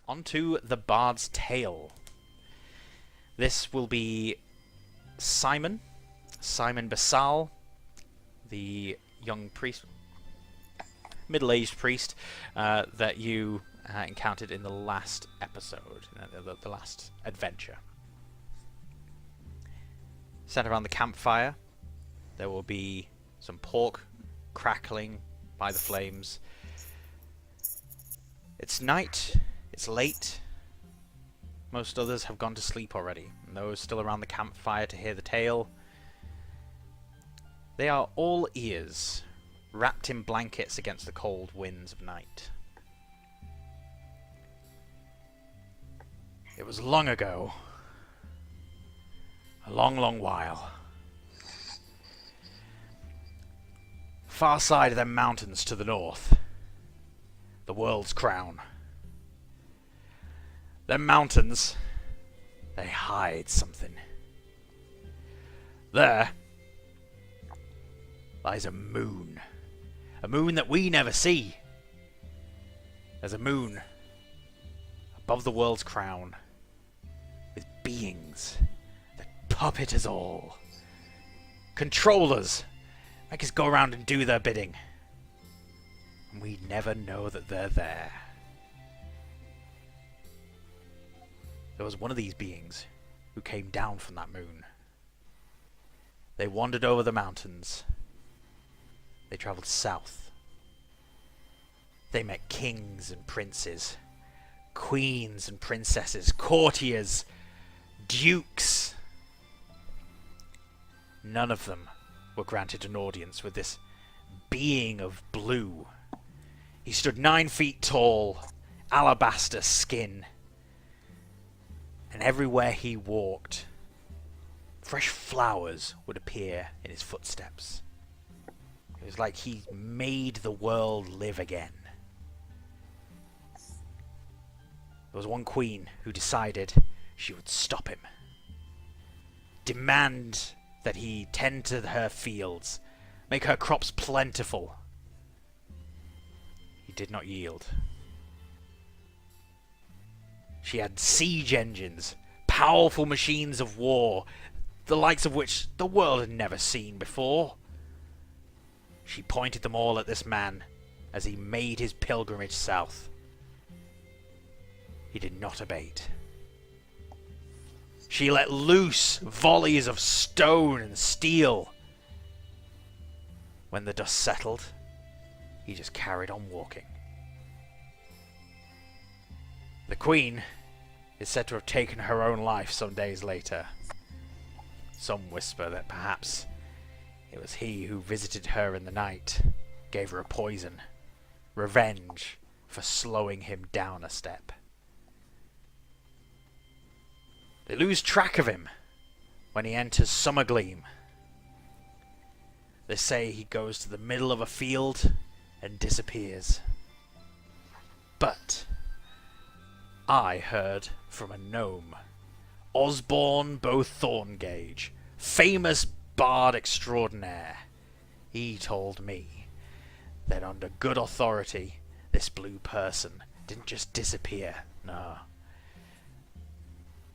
Onto the Bard's Tale. This will be Simon Basal, the young priest, middle-aged priest that you encountered in the last episode, the last adventure. Sat around the campfire, there will be some pork crackling by the flames. It's night. It's late. Most others have gone to sleep already, and those still around the campfire to hear the tale, they are all ears, wrapped in blankets against the cold winds of night. It was long ago. A long, long while. Far side of them mountains to the north. The world's crown. Them mountains, they hide something. There lies a moon that we never see. There's a moon above the world's crown, with beings that puppet us all, control us, make us go around and do their bidding, and we never know that they're there. There was one of these beings who came down from that moon. They wandered over the mountains. They travelled south. They met kings and princes, queens and princesses, courtiers, dukes. None of them were granted an audience with this being of blue. He stood 9 feet tall, alabaster skin, and everywhere he walked, fresh flowers would appear in his footsteps. It was like he made the world live again. There was one queen who decided she would stop him, demand that he tend to her fields, make her crops plentiful. He did not yield. She had siege engines, powerful machines of war, the likes of which the world had never seen before. She pointed them all at this man as he made his pilgrimage south. He did not abate. She let loose volleys of stone and steel. When the dust settled, he just carried on walking. The queen is said to have taken her own life some days later. Some whisper that perhaps it was he who visited her in the night, gave her a poison, revenge for slowing him down a step. They lose track of him when he enters Summergleam. They say he goes to the middle of a field and disappears. But I heard from a gnome, Osborne Bowthorngage, famous bard extraordinaire. He told me that under good authority, this blue person didn't just disappear. No.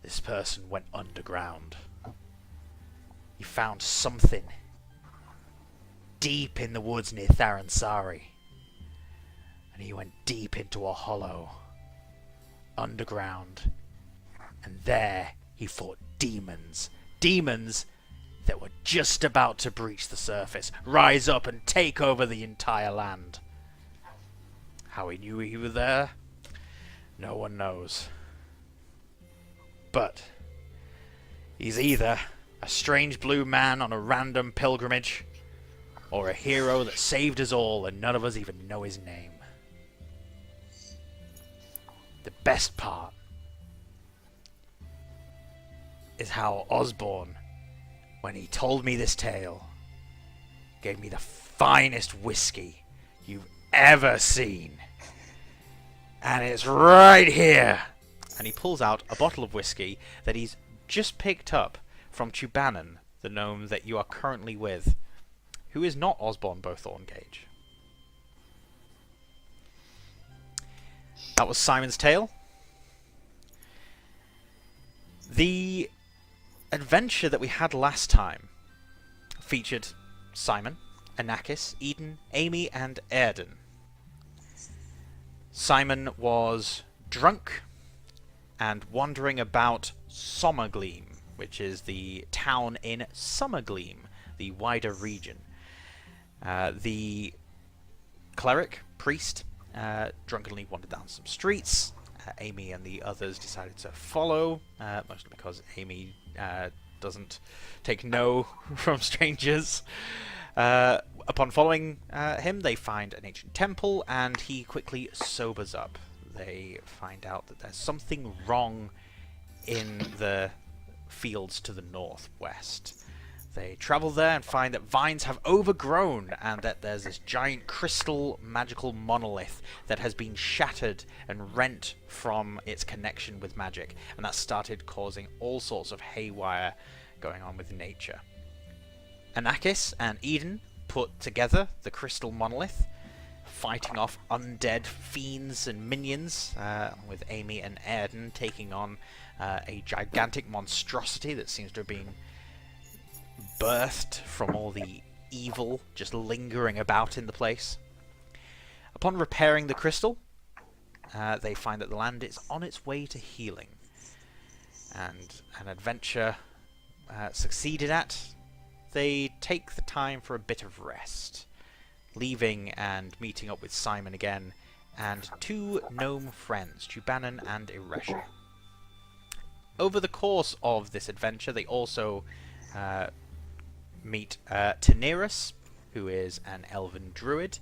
This person went underground. He found something deep in the woods near Tharansari. And he went deep into a hollow, underground. And there he fought demons. Demons that were just about to breach the surface, rise up and take over the entire land. How he knew he was there, no one knows. But he's either a strange blue man on a random pilgrimage, or a hero that saved us all and none of us even know his name. The best part is how Osborne when he told me this tale, gave me the finest whiskey you've ever seen. And it's right here. And he pulls out a bottle of whiskey that he's just picked up from Tubanan, the gnome that you are currently with, who is not Osborne Bowthorn Gage. That was Simon's tale. The adventure that we had last time featured Simon, Anakis, Eden, Amy, and Airden. Simon was drunk and wandering about Sommergleam, which is the town in Summergleam, the wider region. The cleric, priest, drunkenly wandered down some streets. Amy and the others decided to follow, mostly because Amy doesn't take no from strangers. Upon following him, they find an ancient temple, and he quickly sobers up. They find out that there's something wrong in the fields to the northwest. They travel there and find that vines have overgrown, and that there's this giant crystal magical monolith that has been shattered and rent from its connection with magic, and that started causing all sorts of haywire going on with nature. Anakis and Eden put together the crystal monolith, fighting off undead fiends and minions, with Amy and Airden taking on a gigantic monstrosity that seems to have been birthed from all the evil just lingering about in the place. Upon repairing the crystal, they find that the land is on its way to healing, and an adventure succeeded at. They take the time for a bit of rest, leaving and meeting up with Simon again, and two gnome friends, Tubanan and Iresha. Over the course of this adventure, they also meet Tanerus, who is an elven druid,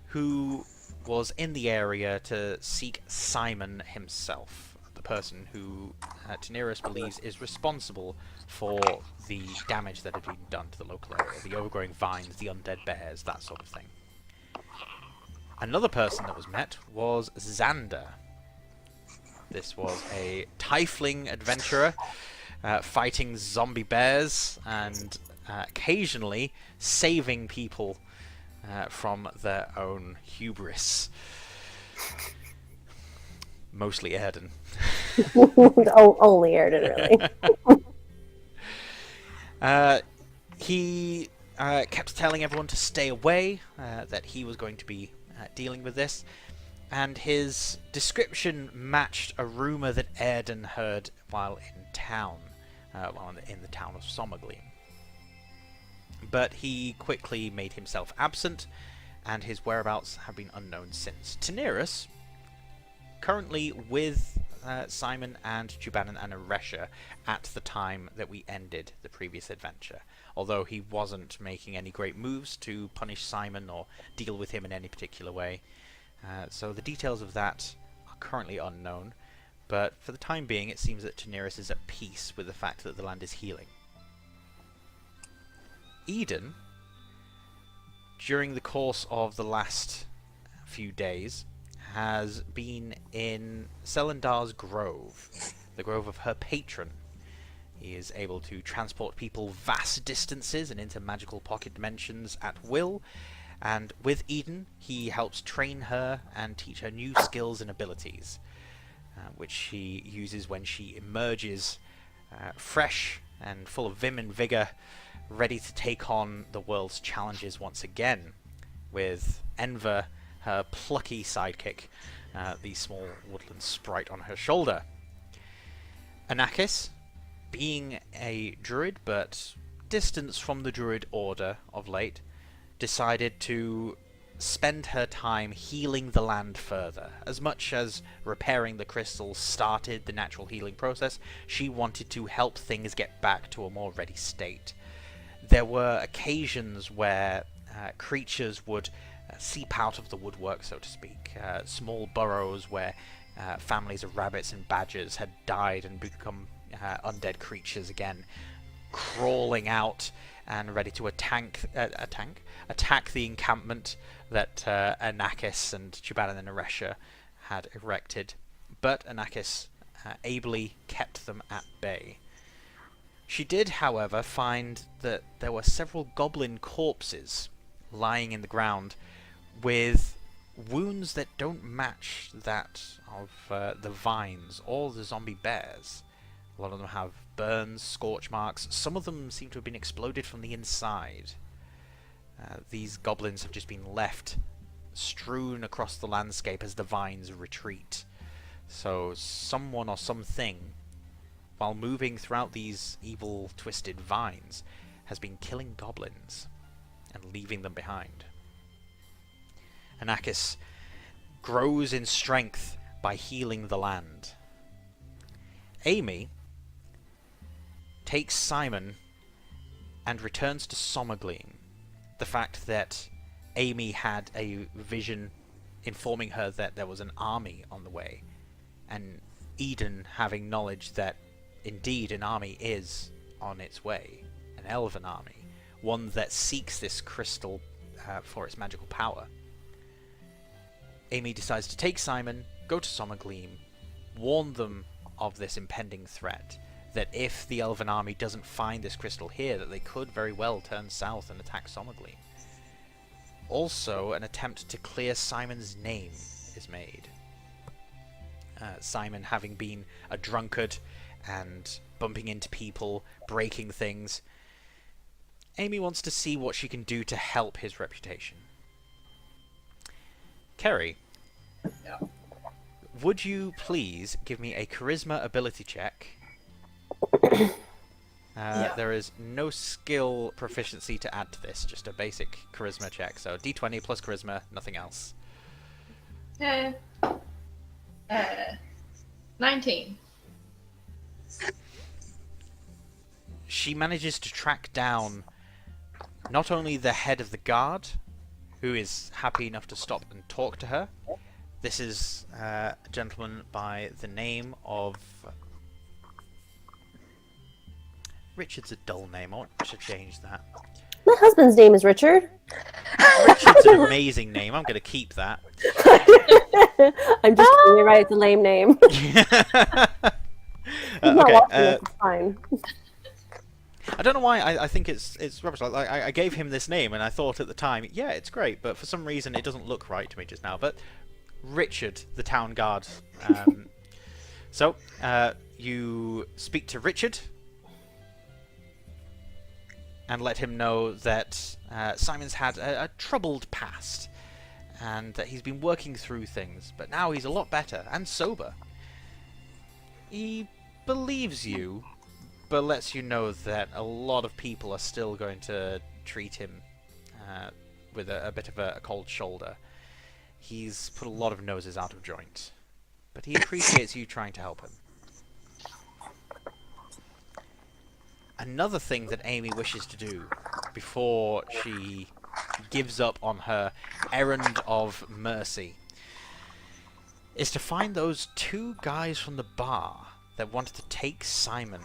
who was in the area to seek Simon himself, the person who Tanerus believes is responsible for the damage that had been done to the local area, the overgrowing vines, the undead bears, that sort of thing. Another person that was met was Xander. This was a Tiefling adventurer, fighting zombie bears and occasionally saving people from their own hubris. Mostly Airden. Only Airden, really. He kept telling everyone to stay away, that he was going to be dealing with this, and his description matched a rumour that Airden heard while in town, in the town of Sommergleam. But he quickly made himself absent, and his whereabouts have been unknown since. Tanerus, currently with Simon and Tubanan and Iresha at the time that we ended the previous adventure, although he wasn't making any great moves to punish Simon or deal with him in any particular way. So the details of that are currently unknown, but for the time being it seems that Tanerus is at peace with the fact that the land is healing. Eden, during the course of the last few days, has been in Selendar's grove, the grove of her patron. He is able to transport people vast distances and into magical pocket dimensions at will, and with Eden he helps train her and teach her new skills and abilities, which she uses when she emerges fresh and full of vim and vigour, ready to take on the world's challenges once again, with Enver, her plucky sidekick, the small woodland sprite on her shoulder. Anakis, being a druid but distanced from the druid order of late, decided to spend her time healing the land further. As much as repairing the crystals started the natural healing process, she wanted to help things get back to a more ready state. There were occasions where creatures would seep out of the woodwork, so to speak. Small burrows where families of rabbits and badgers had died and become undead creatures again. crawling out and ready to attack the encampment that Anakis and Chubalan and Aresha had erected. But Anakis ably kept them at bay. She did, however, find that there were several goblin corpses lying in the ground with wounds that don't match that of the vines or the zombie bears. A lot of them have burns, scorch marks. Some of them seem to have been exploded from the inside. These goblins have just been left strewn across the landscape as the vines retreat. So someone or something, while moving throughout these evil, twisted vines, has been killing goblins and leaving them behind. Anakis grows in strength by healing the land. Amy takes Simon and returns to Sommergleam. The fact that Amy had a vision informing her that there was an army on the way, and Eden having knowledge that indeed an army is on its way, an elven army, one that seeks this crystal for its magical power. Amy decides to take Simon, go to Sommergleam, warn them of this impending threat, that if the elven army doesn't find this crystal here, that they could very well turn south and attack Sommergleam. Also, an attempt to clear Simon's name is made. Simon having been a drunkard and bumping into people, breaking things. Amy wants to see what she can do to help his reputation. Kerry, Yeah. would you please give me a charisma ability check? Yeah. There is no skill proficiency to add to this, just a basic charisma check. So D20 plus charisma, nothing else. 19. She manages to track down not only the head of the guard, who is happy enough to stop and talk to her. This is a gentleman by the name of... Richard's a dull name. I want to change that. My husband's name is Richard. Richard's an amazing name. I'm going to keep that. I'm just kidding. You're right. It's a lame name. He's not Okay, watching this. It's fine. I don't know why I think it's rubbish. Like, I gave him this name and I thought at the time, yeah, it's great, but for some reason it doesn't look right to me just now. But Richard, the town guard. So you speak to Richard and let him know that Simon's had a troubled past and that he's been working through things, but now he's a lot better and sober. He believes you, but lets you know that a lot of people are still going to treat him with a bit of a cold shoulder. He's put a lot of noses out of joint, but he appreciates you trying to help him. Another thing that Amy wishes to do before she gives up on her errand of mercy is to find those two guys from the bar that wanted to take Simon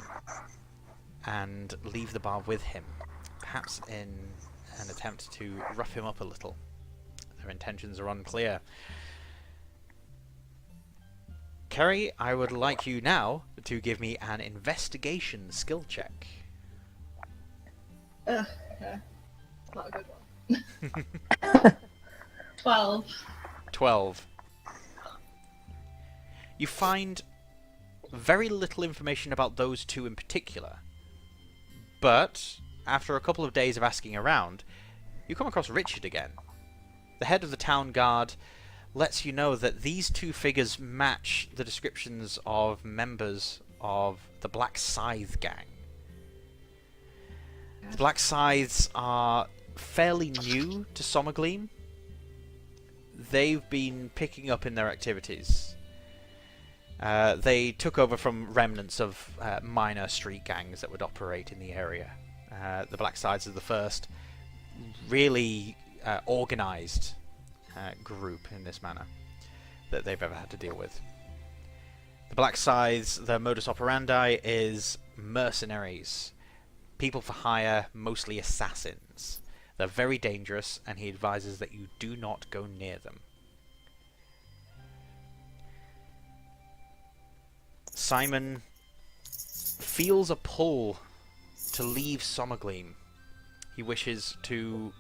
and leave the bar with him, perhaps in an attempt to rough him up a little. Their intentions are unclear. Kerry, I would like you now to give me an investigation skill check. Okay. Not a good one. 12. 12. You find very little information about those two in particular, but after a couple of days of asking around, you come across Richard again. The head of the town guard lets you know that these two figures match the descriptions of members of the Black Scythe gang. The Black Scythes are fairly new to Sommergleam. They've been picking up in their activities. They took over from remnants of minor street gangs that would operate in the area. The Black Scythes are the first really organised group in this manner that they've ever had to deal with. The Black Scythes, their modus operandi is mercenaries. people for hire, mostly assassins. They're very dangerous, and he advises that you do not go near them. Simon feels a pull to leave Summergleam. He wishes to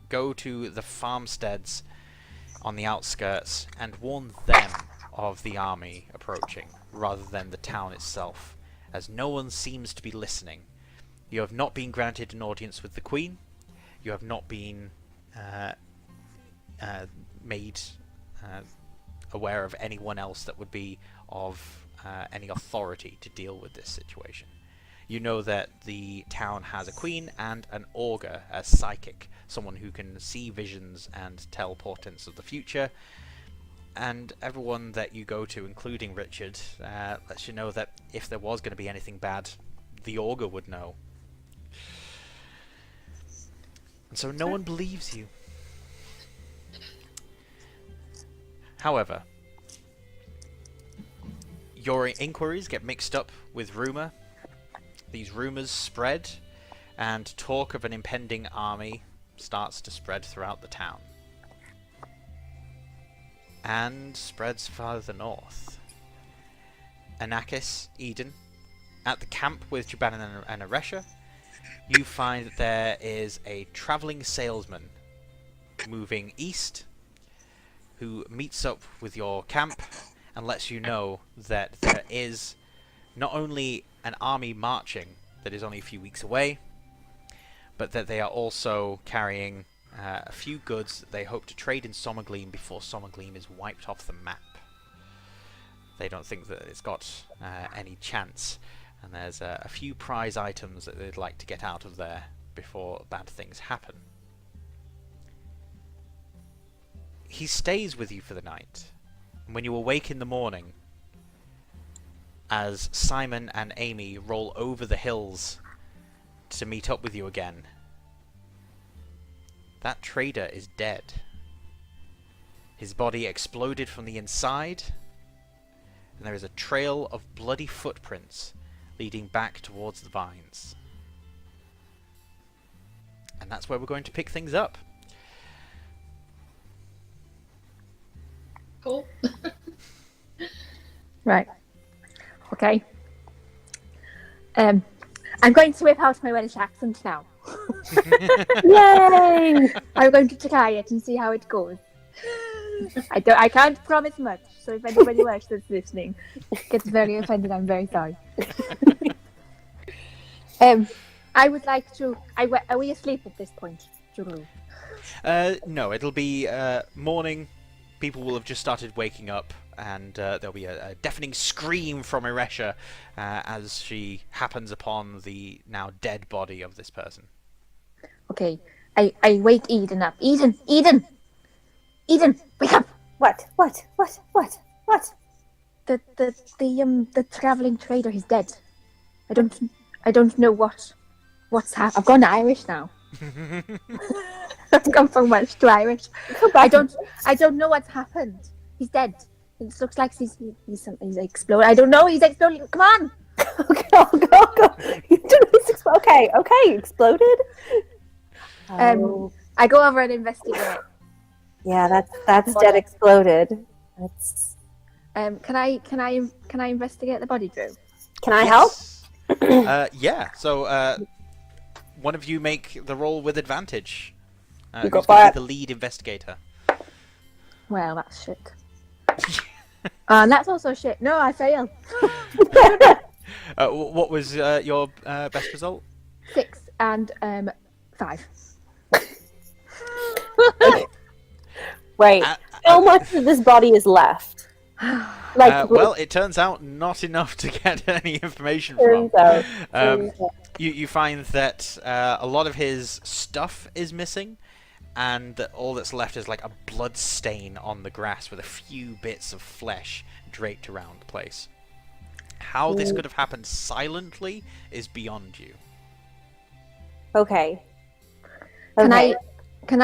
go to the farmsteads on the outskirts and warn them of the army approaching, rather than the town itself, as no one seems to be listening. You have not been granted an audience with the Queen. You have not been made aware of anyone else that would be of any authority to deal with this situation. You know that the town has a queen and an augur, a psychic, someone who can see visions and tell portents of the future. And everyone that you go to, including Richard, lets you know that if there was going to be anything bad, the augur would know. And so no one believes you. However, your inquiries get mixed up with rumour. These rumours spread, and talk of an impending army starts to spread throughout the town. And spreads farther north. Anakis, Eden, at the camp with Jubanan and Aresha, you find that there is a travelling salesman moving east who meets up with your camp and lets you know that there is not only an army marching that is only a few weeks away, but that they are also carrying a few goods that they hope to trade in Summergleam before Summergleam is wiped off the map. They don't think that it's got any chance, and there's a few prize items that they'd like to get out of there before bad things happen. He stays with you for the night, and when you awake in the morning, as Simon and Amy roll over the hills to meet up with you again, that trader is dead. His body exploded from the inside, and there is a trail of bloody footprints leading back towards the vines. And that's where we're going to pick things up. Cool. Right. Okay. I'm going to whip out my Welsh accent now. Yay! I'm going to try it and see how it goes. I can't promise much, so if anybody Welsh that's listening gets very offended, I'm very sorry. I would like to. Are we asleep at this point, Juru? No, it'll be morning. People will have just started waking up, and there'll be a deafening scream from Aresha as she happens upon the now dead body of this person. Okay, I wake Eden up. Eden, wake up! What? The traveling trader is dead. I don't know what's happened. I've gone Irish now. I've gone from Welsh to Irish. I don't know what's happened. He's dead. It looks like he's exploded. I don't know. He's exploding. Come on. Okay, go. Okay, exploded. I go over and investigate. Yeah, that's dead. Exploded. That's. Can I investigate the body, Drew? Can I help? Yeah. So one of you make the roll with advantage. You got who's gonna fired. be the lead investigator. Well, that's shit. And that's also shit. No, I failed. What was your best result? 6 and 5. Wait, how much of this body is left? Well, it turns out not enough to get any information from. turns out. You find that a lot of his stuff is missing, and that all that's left is like a blood stain on the grass with a few bits of flesh draped around the place. How this could have happened silently is beyond you. Okay. Can I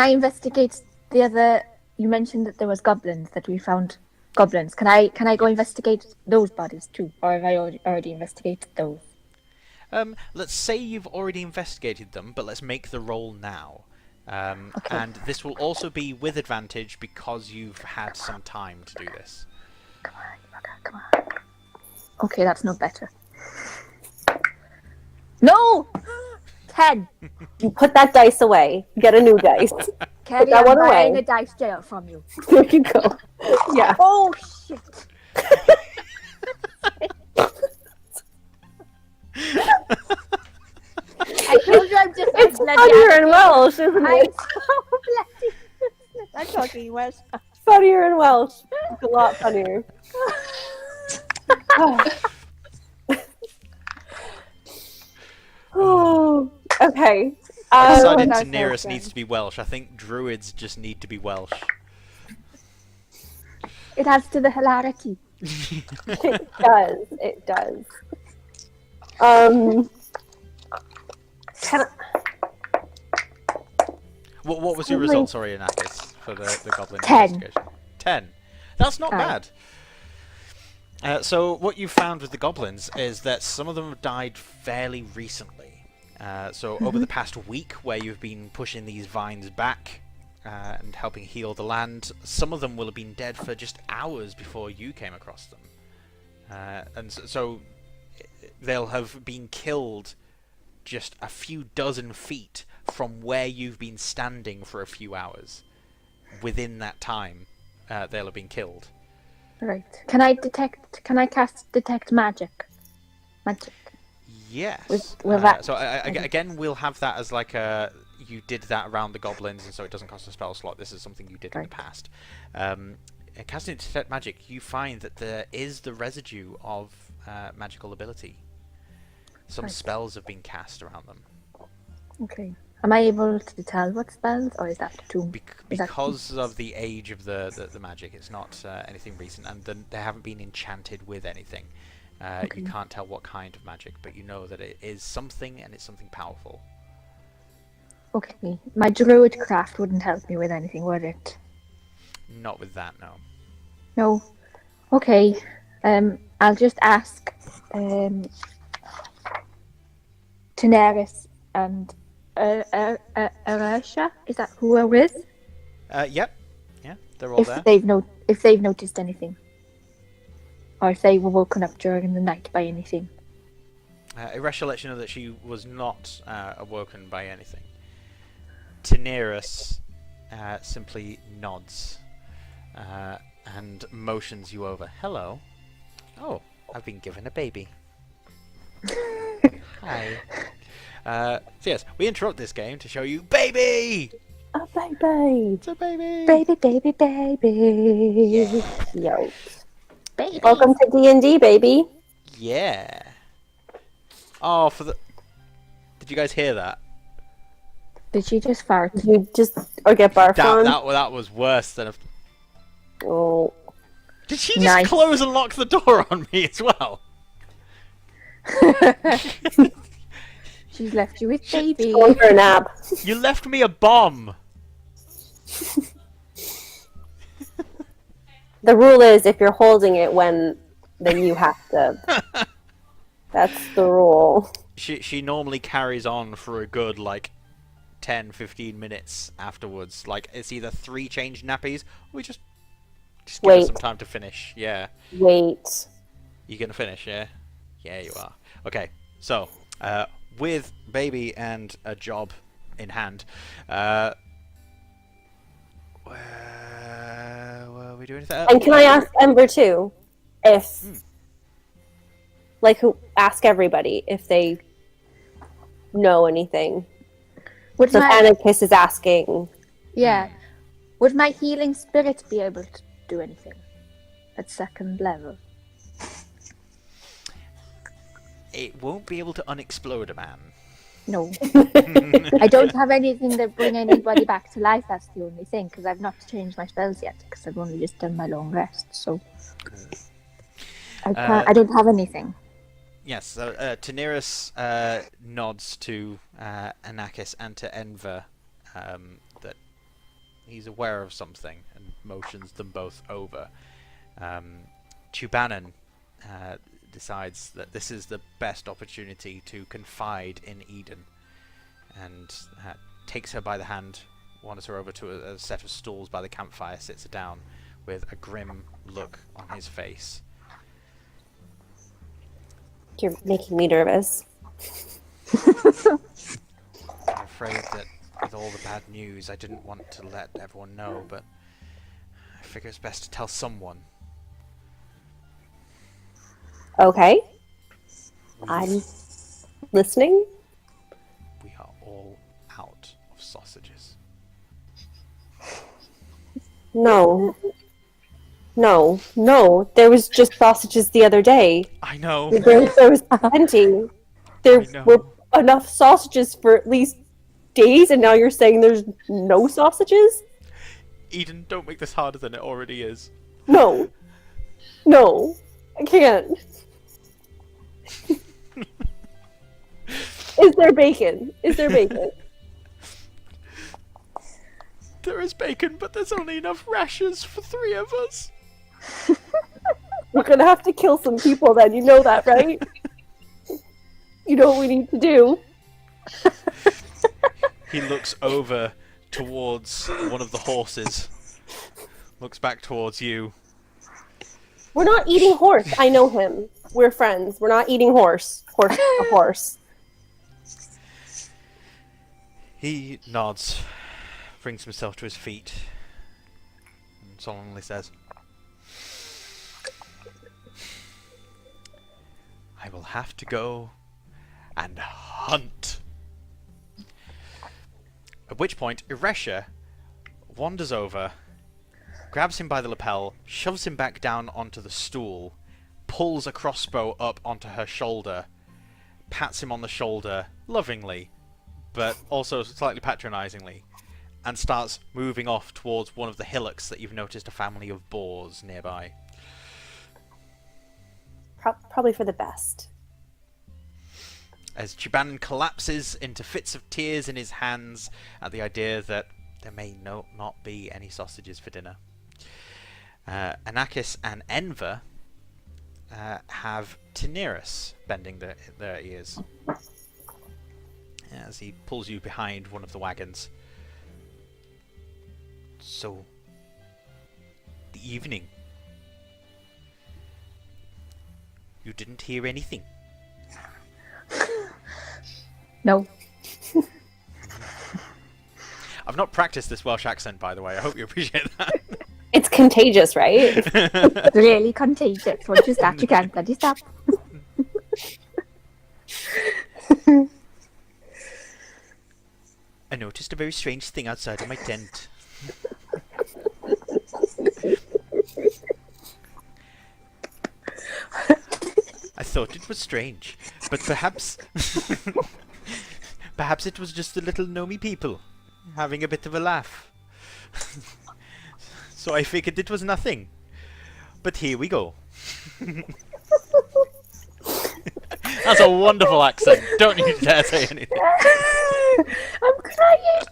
investigate the other? You mentioned that there was goblins, that we found goblins. Can I go investigate those bodies too, or have I already investigated those? Let's say you've already investigated them, but let's make the roll now. And this will also be with advantage because you've had some time to do this. Come on. Okay, that's not better. No! 10. You put that dice away. Get a new dice. Kerry, that I'm one buying away. a dice jail from you. There you go. Yeah. Oh, shit. I told you I'm just It's bloody funnier in Welsh, isn't I'm it? so bloody. I'm talking Welsh. Funnier in Welsh. It's a lot funnier. Oh, okay. I decided that's Daenerys okay. needs to be Welsh. I think druids just need to be Welsh. It adds to the hilarity. It does. It does. Can I... What was your result, sorry, Anakis, for the goblin 10. investigation? 10. That's not Aye. bad. So what you found with the goblins is that some of them have died fairly recently. So over the past week, where you've been pushing these vines back and helping heal the land, some of them will have been dead for just hours before you came across them. And so they'll have been killed just a few dozen feet from where you've been standing for a few hours. Within that time, they'll have been killed. Right. Can I cast detect magic? Yes. Will that- So again, we'll have that as like a... You did that around the goblins, and so it doesn't cost a spell slot. This is something you did in the past. Casting detect magic, you find that there is the residue of magical ability. Some Right. spells have been cast around them. Okay. Am I able to tell what spells, or is that too... is that- Because of the age of the magic, it's not anything recent, and they haven't been enchanted with anything. Okay. You can't tell what kind of magic, but you know that it is something, and it's something powerful. Okay. My Druid craft wouldn't help me with anything, would it? Not with that, no. No. Okay. I'll just ask Daenerys and Arisha. Is that who we're with? Yep. Yeah, they're all If there. they've noticed anything, or if they were woken up during the night by anything. Iresha lets you know that she was not awoken by anything. Daenerys simply nods and motions you over. Hello. Oh, I've been given a baby. Hi. So yes, we interrupt this game to show you baby! Oh, baby. It's a baby! Baby. Yo. Baby. Welcome to D&D, baby. Yeah. Oh, did you guys hear that? Did she just fart? Did you just... Or get barfed on? That was worse than a... Oh. Did she just Nice. close and lock the door on me as well? She's left you with baby. Going for a nap. You left me a bomb! The rule is if you're holding it then you have to. That's the rule. She normally carries on for a good, 10-15 minutes afterwards. It's either 3 changed nappies, or we just give her Wait. some time to finish. Yeah. Wait. You gonna finish, yeah? Yeah, you are. Okay, so, with baby and a job in hand, were we doing anything? And can I ask Ember too? If... ask everybody if they know anything. Would So my, Anakis is asking. yeah. Would my healing spirit be able to do anything at second level? It won't be able to unexplode a man. No. I don't have anything that bring anybody back to life. That's the only thing, because I've not changed my spells yet, because I've only just done my long rest. So I can't. I don't have anything. Yes, so Daenerys nods to Anakis and to Enver that he's aware of something and motions them both over. Tubanan, decides that this is the best opportunity to confide in Eden, and takes her by the hand, wanders her over to a set of stools by the campfire, sits her down with a grim look on his face. You're making me nervous. I'm afraid that with all the bad news, I didn't want to let everyone know, but I figure it's best to tell someone. Okay. I'm listening. We are all out of sausages. No. No. There was just sausages the other day. I know. There was plenty. There I know. were enough sausages for at least days, and now you're saying there's no sausages? Eden, don't make this harder than it already is. No, I can't. Is there bacon? There is bacon, but there's only enough rashers for 3 of us. We're gonna have to kill some people then, you know that, right? You know what we need to do. He looks over towards one of the horses. Looks back towards you. We're not eating horse. I know him. We're friends. We're not eating horse. Horse. He nods, brings himself to his feet, and solemnly says, I will have to go and hunt. At which point, Iresha wanders over, grabs him by the lapel, shoves him back down onto the stool, pulls a crossbow up onto her shoulder, pats him on the shoulder lovingly, but also slightly patronizingly, and starts moving off towards one of the hillocks that you've noticed a family of boars nearby. Probably for the best. As Chiban collapses into fits of tears in his hands at the idea that there may not be any sausages for dinner. Anakis and Enver have Tineris bending their ears as he pulls you behind one of the wagons. So, the evening. You didn't hear anything? No. I've not practiced this Welsh accent, by the way. I hope you appreciate that. It's contagious, right? Really contagious. Once you start, you can't bloody stop. I noticed a very strange thing outside of my tent. I thought it was strange, but perhaps... perhaps it was just the little gnomey people having a bit of a laugh. So I figured it was nothing. But here we go. That's a wonderful accent. Don't you dare say anything. I'm crying.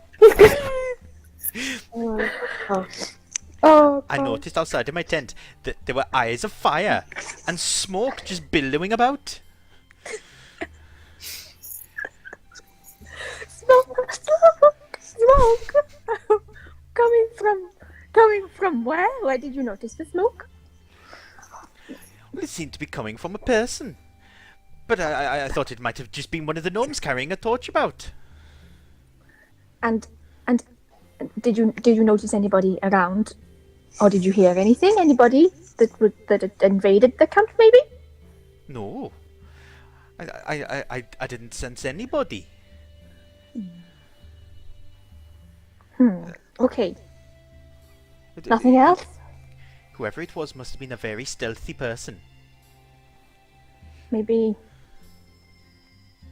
Oh, I noticed outside of my tent that there were eyes of fire and smoke just billowing about. Smoke. Coming from where? Where did you notice the smoke? Well, it seemed to be coming from a person. But I thought it might have just been one of the gnomes carrying a torch about. And did you notice anybody around, or did you hear anything? Anybody that had invaded the camp, maybe? No. I didn't sense anybody. Okay. Nothing else? Whoever it was must have been a very stealthy person. Maybe.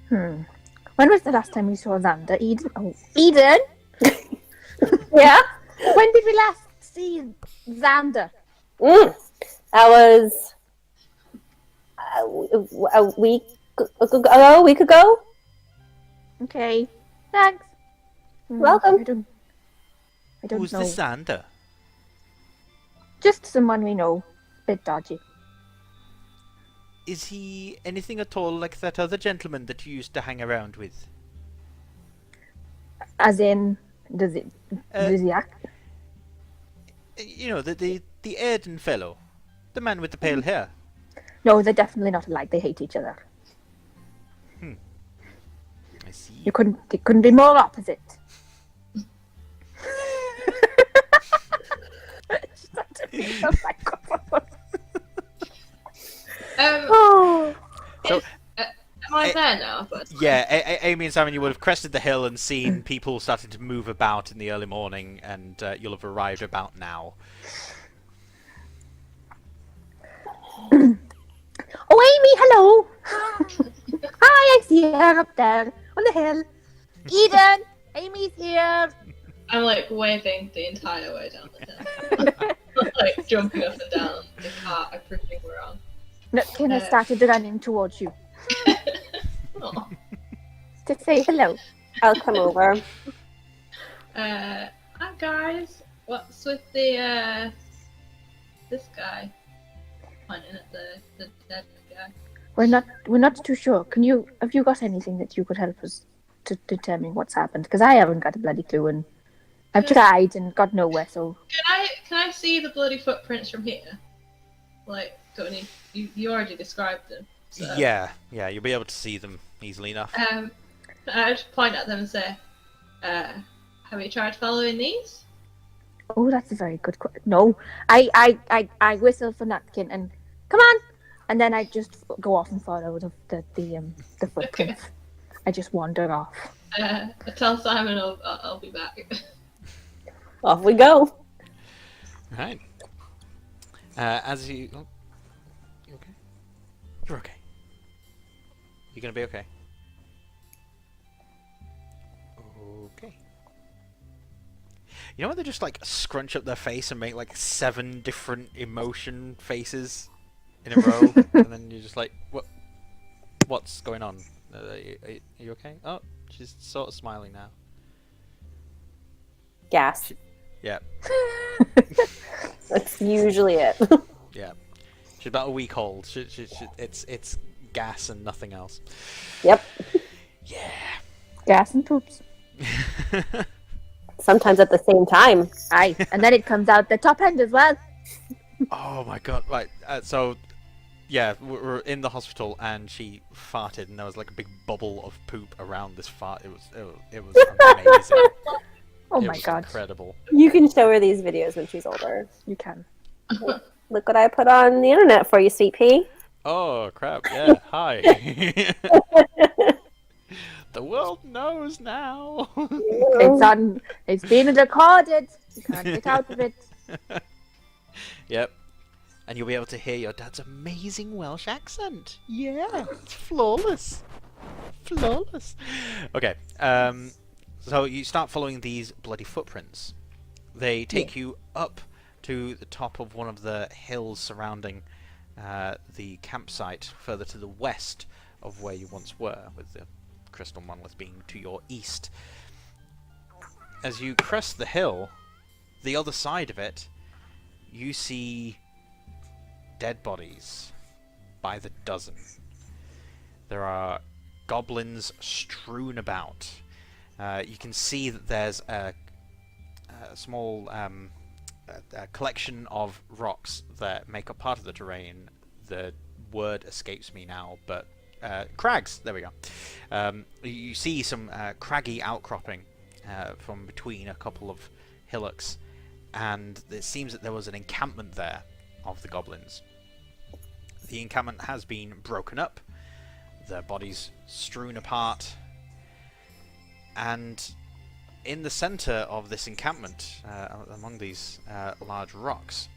When was the last time we saw Xander? Eden? Oh, Eden? Yeah? When did we last see Xander? That was a week ago. Okay. Thanks. Welcome. I don't Who's know. the Xander? Just someone we know. Bit dodgy. Is he anything at all like that other gentleman that you used to hang around with? As in, does he act? You know, the Airden fellow. The man with the pale hair. No, they're definitely not alike. They hate each other. I see. It couldn't be more opposite. Oh, So, Am I there now? But yeah, Amy and Simon, you would have crested the hill and seen people starting to move about in the early morning, and you'll have arrived about now. Oh, Amy, hello! Hi, I see her up there on the hill. Eden, Amy's here. I'm like waving the entire way down the hill, like jumping up and down the cart I presume we're on. Nutkin has started running towards you Aw. to say hello. I'll come over. Hi guys, what's with the this guy pointing at the dead guy? We're not too sure. Have you got anything that you could help us to determine what's happened? Because I haven't got a bloody clue, and I've tried and got nowhere. So Can I see the bloody footprints from here? Like, don't need you already described them. So. Yeah, you'll be able to see them easily enough. I just point at them and say, have you tried following these? oh, that's a very good question. No, I whistle for Nutkin and come on, and then I just go off and follow the footprints. I just wander off. I tell Simon I'll be back. Off we go. Right. As you... Oh, you okay? You're okay. You're gonna be okay. Okay. You know when they just like scrunch up their face and make like 7 different emotion faces in a row, and then you're just like, what's going on? Are you okay? Oh, she's sort of smiling now. Gas. Yeah, That's usually it. yeah. She's about a week old. It's gas and nothing else. Yep. Yeah. Gas and poops. Sometimes at the same time. Aye, and then it comes out the top end as well. Oh my god! Right. So, yeah, we're in the hospital, and she farted, and there was like a big bubble of poop around this fart. It was amazing. Oh It my was god, Incredible. You can show her these videos when she's older. you can. Look what I put on the internet for you, Sweet Pea. Oh crap! Yeah. Hi. The world knows now. It's on. It's being recorded. You can't get out of it. Yep. And you'll be able to hear your dad's amazing Welsh accent. Yeah, it's flawless. Flawless. Okay. So you start following these bloody footprints. They take you up to the top of one of the hills surrounding the campsite, further to the west of where you once were, with the crystal monolith being to your east. As you crest the hill, the other side of it, you see dead bodies by the dozen. There are goblins strewn about. You can see that there's a small a collection of rocks that make up part of the terrain. The word escapes me now, but crags. There we go. You see some craggy outcropping from between a couple of hillocks, and it seems that there was an encampment there of the goblins. The encampment has been broken up, their bodies strewn apart, and in the center of this encampment, among these large rocks,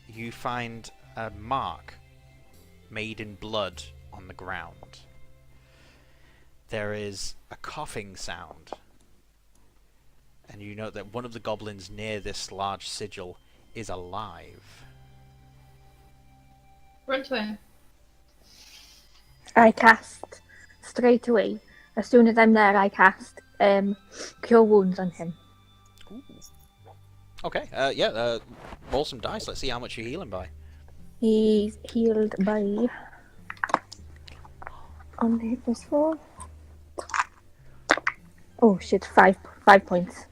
you find a mark made in blood on the ground. There is a coughing sound, and you note that one of the goblins near this large sigil is alive. Run to him. I cast straight away. As soon as I'm there, I cast Cure Wounds on him. Ooh. Okay, roll some dice. Let's see how much you're healing by. He's healed by On the plus 4. Oh shit, 5 points.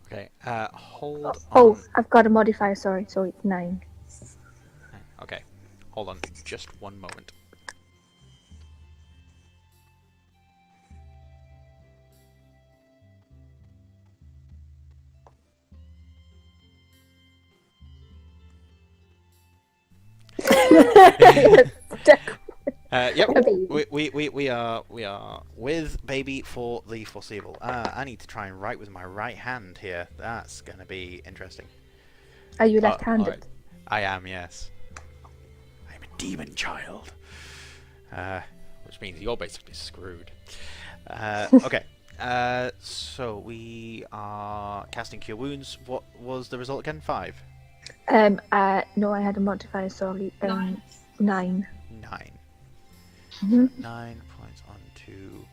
Okay, hold Oh, on. I've got a modifier, sorry, so it's 9. Okay, hold on just one moment. Yep, we are with baby for the foreseeable. I need to try and write with my right hand here. That's gonna be interesting. Are you left-handed? Alright. I am, yes. I'm a demon child. Which means you're basically screwed. Okay. So we are casting Cure Wounds. What was the result again? 5? No, I had a modifier, sorry. 9. 9. 9. Mhm. 9 points on to...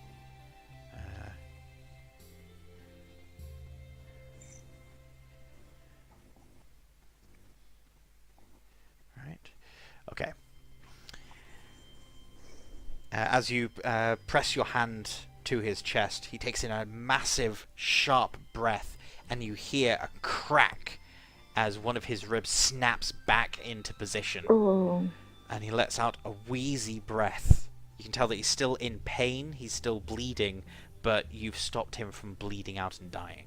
Right. Okay. As you press your hand to his chest, he takes in a massive, sharp breath, and you hear a crack as one of his ribs snaps back into position. Oh. And he lets out a wheezy breath. You can tell that he's still in pain, he's still bleeding, but you've stopped him from bleeding out and dying.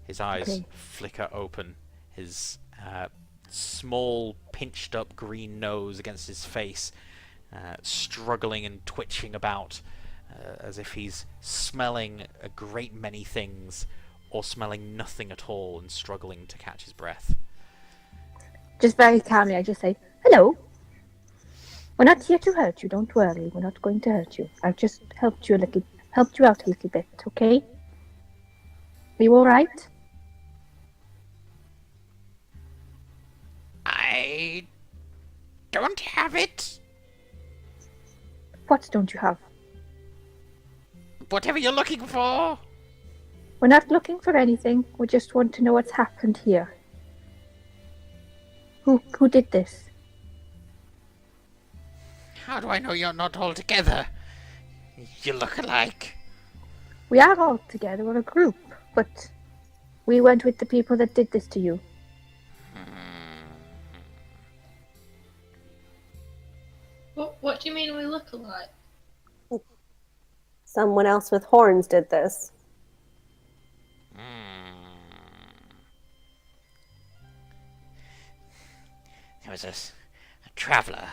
His eyes flicker open, his small, pinched-up green nose against his face, struggling and twitching about, as if he's smelling a great many things, or smelling nothing at all and struggling to catch his breath. Just very calmly, I just say, hello. We're not here to hurt you, don't worry. We're not going to hurt you. I've just helped you out a little bit, okay? Are you alright? I don't have it. What don't you have? Whatever you're looking for. We're not looking for anything. We just want to know what's happened here. Who did this? How do I know you're not all together? You look alike. We are all together. We're a group. But we went with the people that did this to you. What do you mean we look alike? Someone else with horns did this. There was a traveller.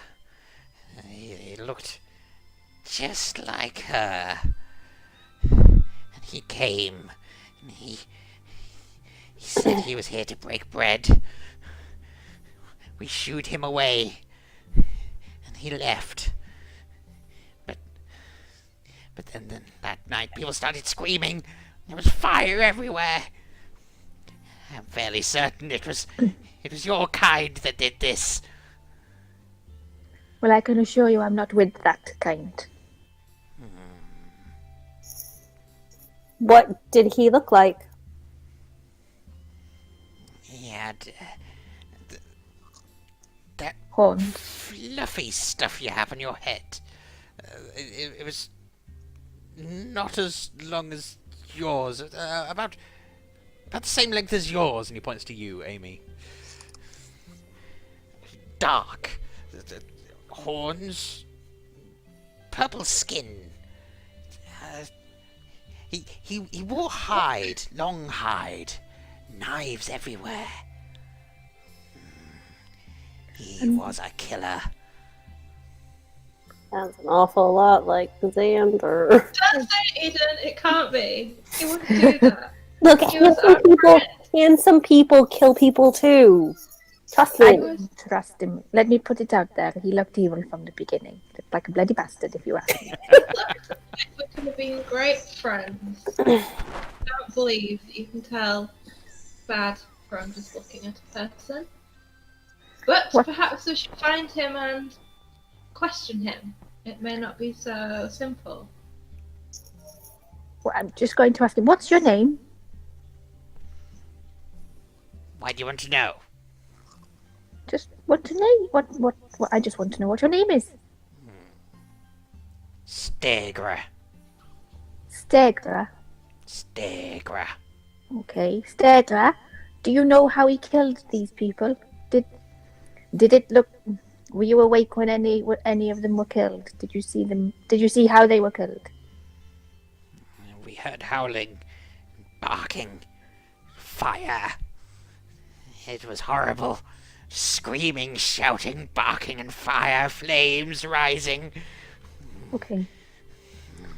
He looked just like her. And he came. And he said he was here to break bread. We shooed him away. And he left. But then that night people started screaming. There was fire everywhere. I'm fairly certain it was your kind that did this. Well, I can assure you I'm not with that kind. What did he look like? He had that Horns. fluffy stuff you have on your head. It was not as long as yours. About the same length as yours. And he points to you, Amy. Dark. Horns. Purple skin. He wore hide. Long hide. Knives everywhere. He was a killer. Sounds an awful lot like Xander. Don't say Eden, it can't be. He wouldn't do that. Look, He was handsome people kill people too. Trust I me. don't trust him. Let me put it out there. He looked evil from the beginning. Looked like a bloody bastard, if you ask me. We could have been great friends. I don't believe that you can tell bad from just looking at a person. But What? perhaps we should find him and question him. It may not be so simple. Well, I'm just going to ask him, what's your name? Why do you want to know? Just want to know what I just want to know what your name is. Stegra. Stegra. Stegra. Okay, Stegra. Do you know how he killed these people? Did it look? Were you awake when any of them were killed? Did you see them? Did you see how they were killed? We heard howling, barking, fire. It was horrible. Screaming, shouting, barking, and fire, flames rising. Okay.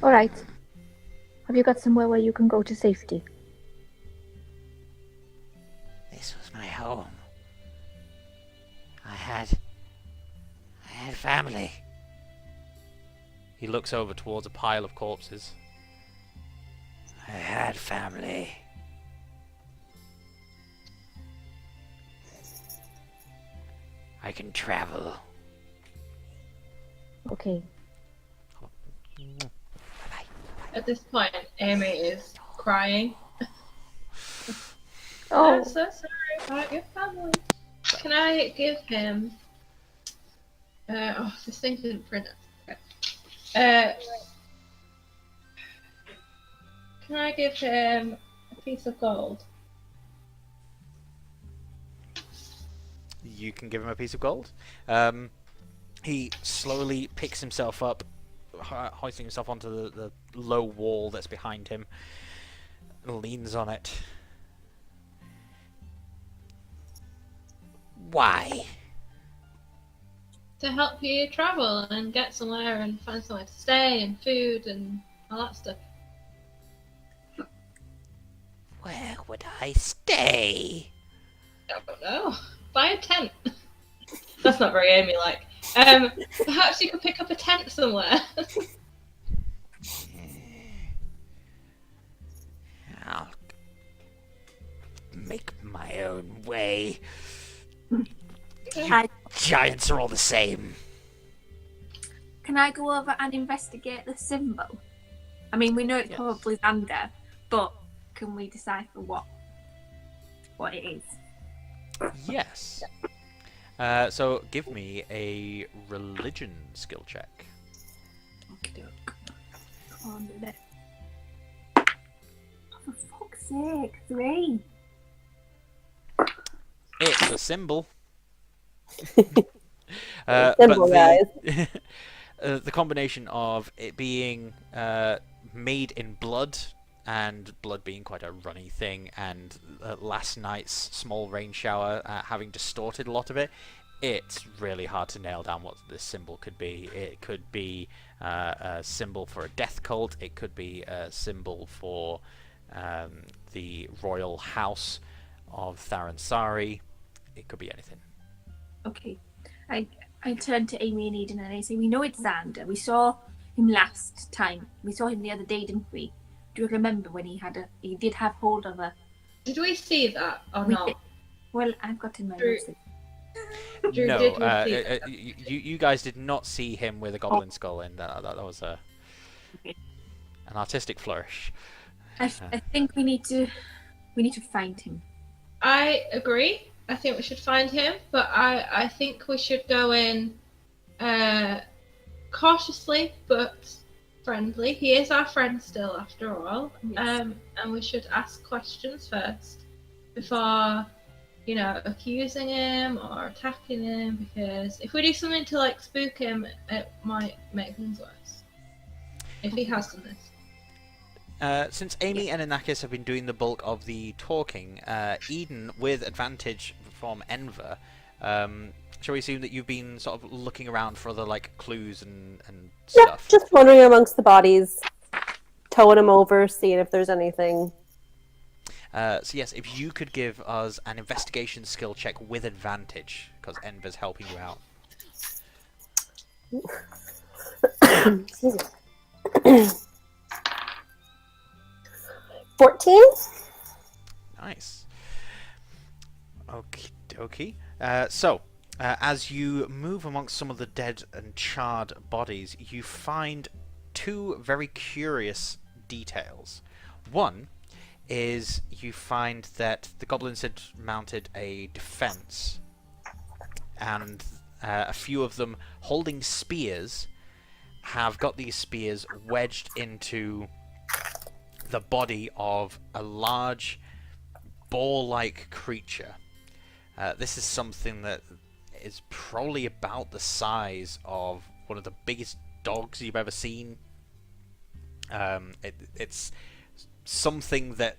All right. Have you got somewhere where you can go to safety? This was my home. I had family. He looks over towards a pile of corpses. I had family. I can travel. Okay. At this point, Amy is crying. Oh. I'm so sorry about your family. Can I give him... this thing didn't print it. Okay. Can I give him a piece of gold? You can give him a piece of gold. He slowly picks himself up, hoisting himself onto the low wall that's behind him, leans on it. Why? To help you travel and get somewhere and find somewhere to stay and food and all that stuff. Where would I stay? I don't know. Buy a tent. That's not very Amy-like. Perhaps you could pick up a tent somewhere. I'll make my own way. Giants are all the same. Can I go over and investigate the symbol? I mean, we know it's probably Xander, but can we decipher what it is? Yes. So give me a religion skill check. Okey-doke. Come on, do it. For fuck's sake, 3. It's a symbol. Symbol, but guys. The combination of it being made in blood, and blood being quite a runny thing, and last night's small rain shower having distorted a lot of it, it's really hard to nail down what this symbol could be. It could be a symbol for a death cult, it could be a symbol for the royal house of Tharansari, it could be anything. Okay. I turn to Amy and Eden and I say, we know it's Xander. We saw him last time. We saw him the other day, didn't we? Do you remember when he did have hold of a... Did we see that or not? Well, I've got in my Drew- notes. Drew, No, did we see that? you guys did not see him with a goblin skull in. That was an artistic flourish. I think we need to find him. I agree. I think we should find him, but I think we should go in cautiously but friendly. He is our friend still, after all. Yes. And we should ask questions first before, accusing him or attacking him, because if we do something to spook him, it might make things worse. If he has done this. Since Amy and Anakis have been doing the bulk of the talking, Eden, with advantage from Enver, shall we assume that you've been sort of looking around for other clues and Yeah, stuff? just wandering amongst the bodies, towing them over, seeing if there's anything. So yes, if you could give us an investigation skill check with advantage, because Enver's helping you out. Excuse me. 14? Nice. Okie dokie. So, as you move amongst some of the dead and charred bodies, you find two very curious details. One is you find that the goblins had mounted a defense, and a few of them holding spears have got these spears wedged into the body of a large boar-like creature. This is something that is probably about the size of one of the biggest dogs you've ever seen. It's something that